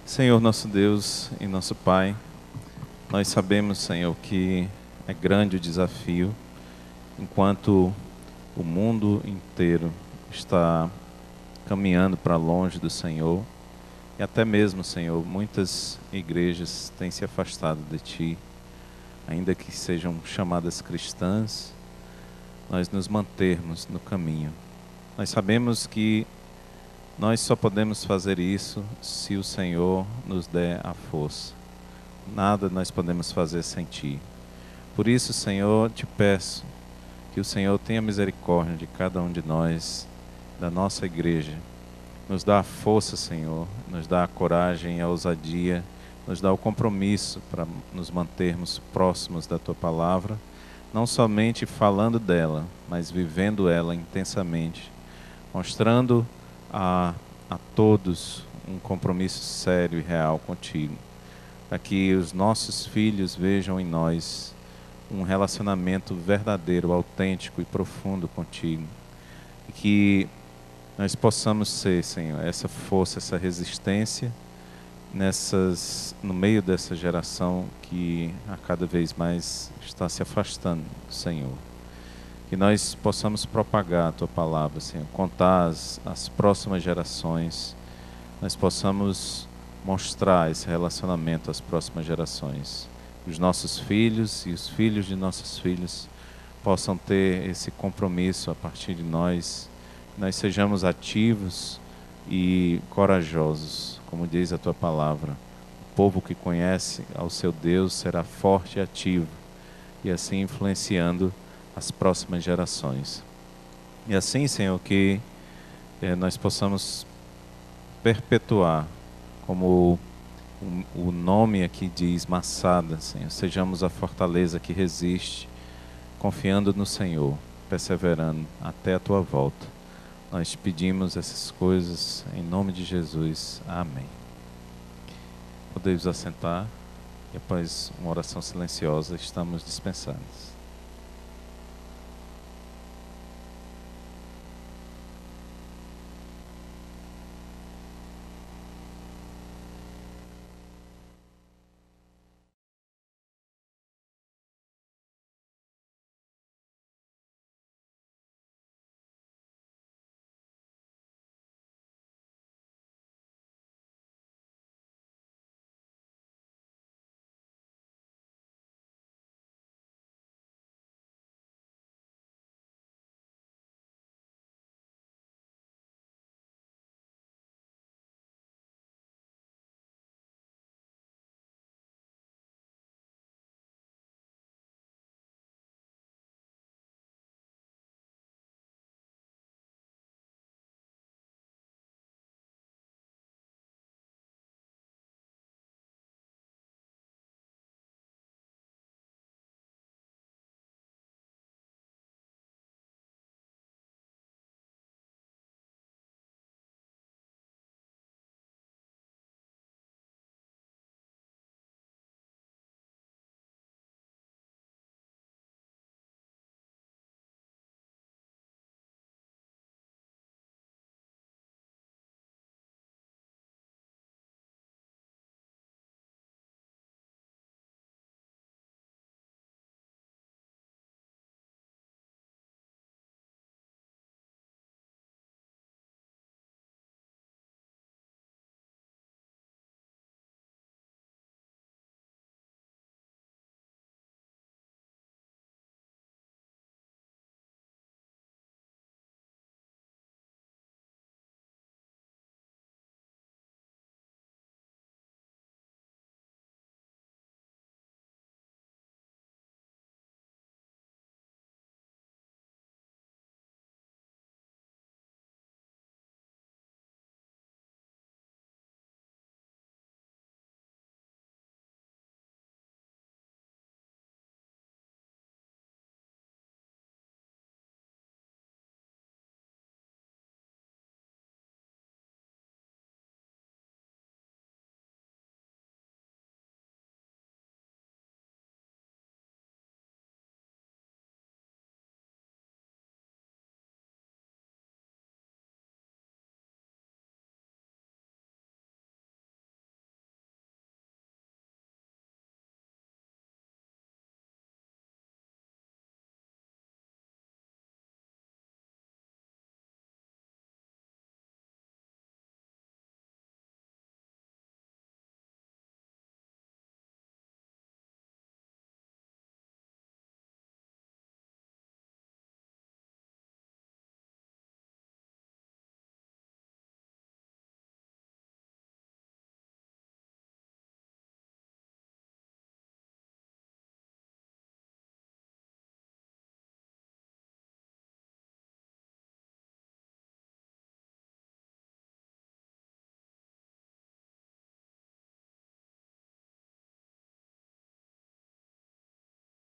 Senhor nosso Deus e nosso Pai, nós sabemos, Senhor, que é grande o desafio, enquanto o mundo inteiro está caminhando para longe do Senhor, e até mesmo, Senhor, muitas igrejas têm se afastado de Ti, ainda que sejam chamadas cristãs, nós nos mantermos no caminho. Nós sabemos que nós só podemos fazer isso se o Senhor nos der a força. Nada nós podemos fazer sem Ti. Por isso, Senhor, te peço que o Senhor tenha misericórdia de cada um de nós, da nossa igreja. Nos dá a força, Senhor, nos dá a coragem e a ousadia, nos dá o compromisso para nos mantermos próximos da Tua Palavra, não somente falando dela, mas vivendo ela intensamente, mostrando a todos um compromisso sério e real contigo, para que os nossos filhos vejam em nós um relacionamento verdadeiro, autêntico e profundo contigo, e que nós possamos ser, Senhor, essa força, essa resistência no meio dessa geração que a cada vez mais está se afastando do Senhor. que nós possamos propagar a Tua palavra, Senhor, contar as próximas gerações, nós possamos mostrar esse relacionamento às próximas gerações. Os nossos filhos e os filhos de nossos filhos possam ter esse compromisso a partir de nós, que nós sejamos ativos e corajosos, como diz a Tua palavra. O povo que conhece ao seu Deus será forte e ativo, e assim influenciando as próximas gerações. E assim, Senhor, que nós possamos perpetuar, como o nome aqui diz, Massada, Senhor, sejamos a fortaleza que resiste, confiando no Senhor, perseverando até a Tua volta. Nós te pedimos essas coisas em nome de Jesus. Amém. Podemos assentar e após uma oração silenciosa estamos dispensados.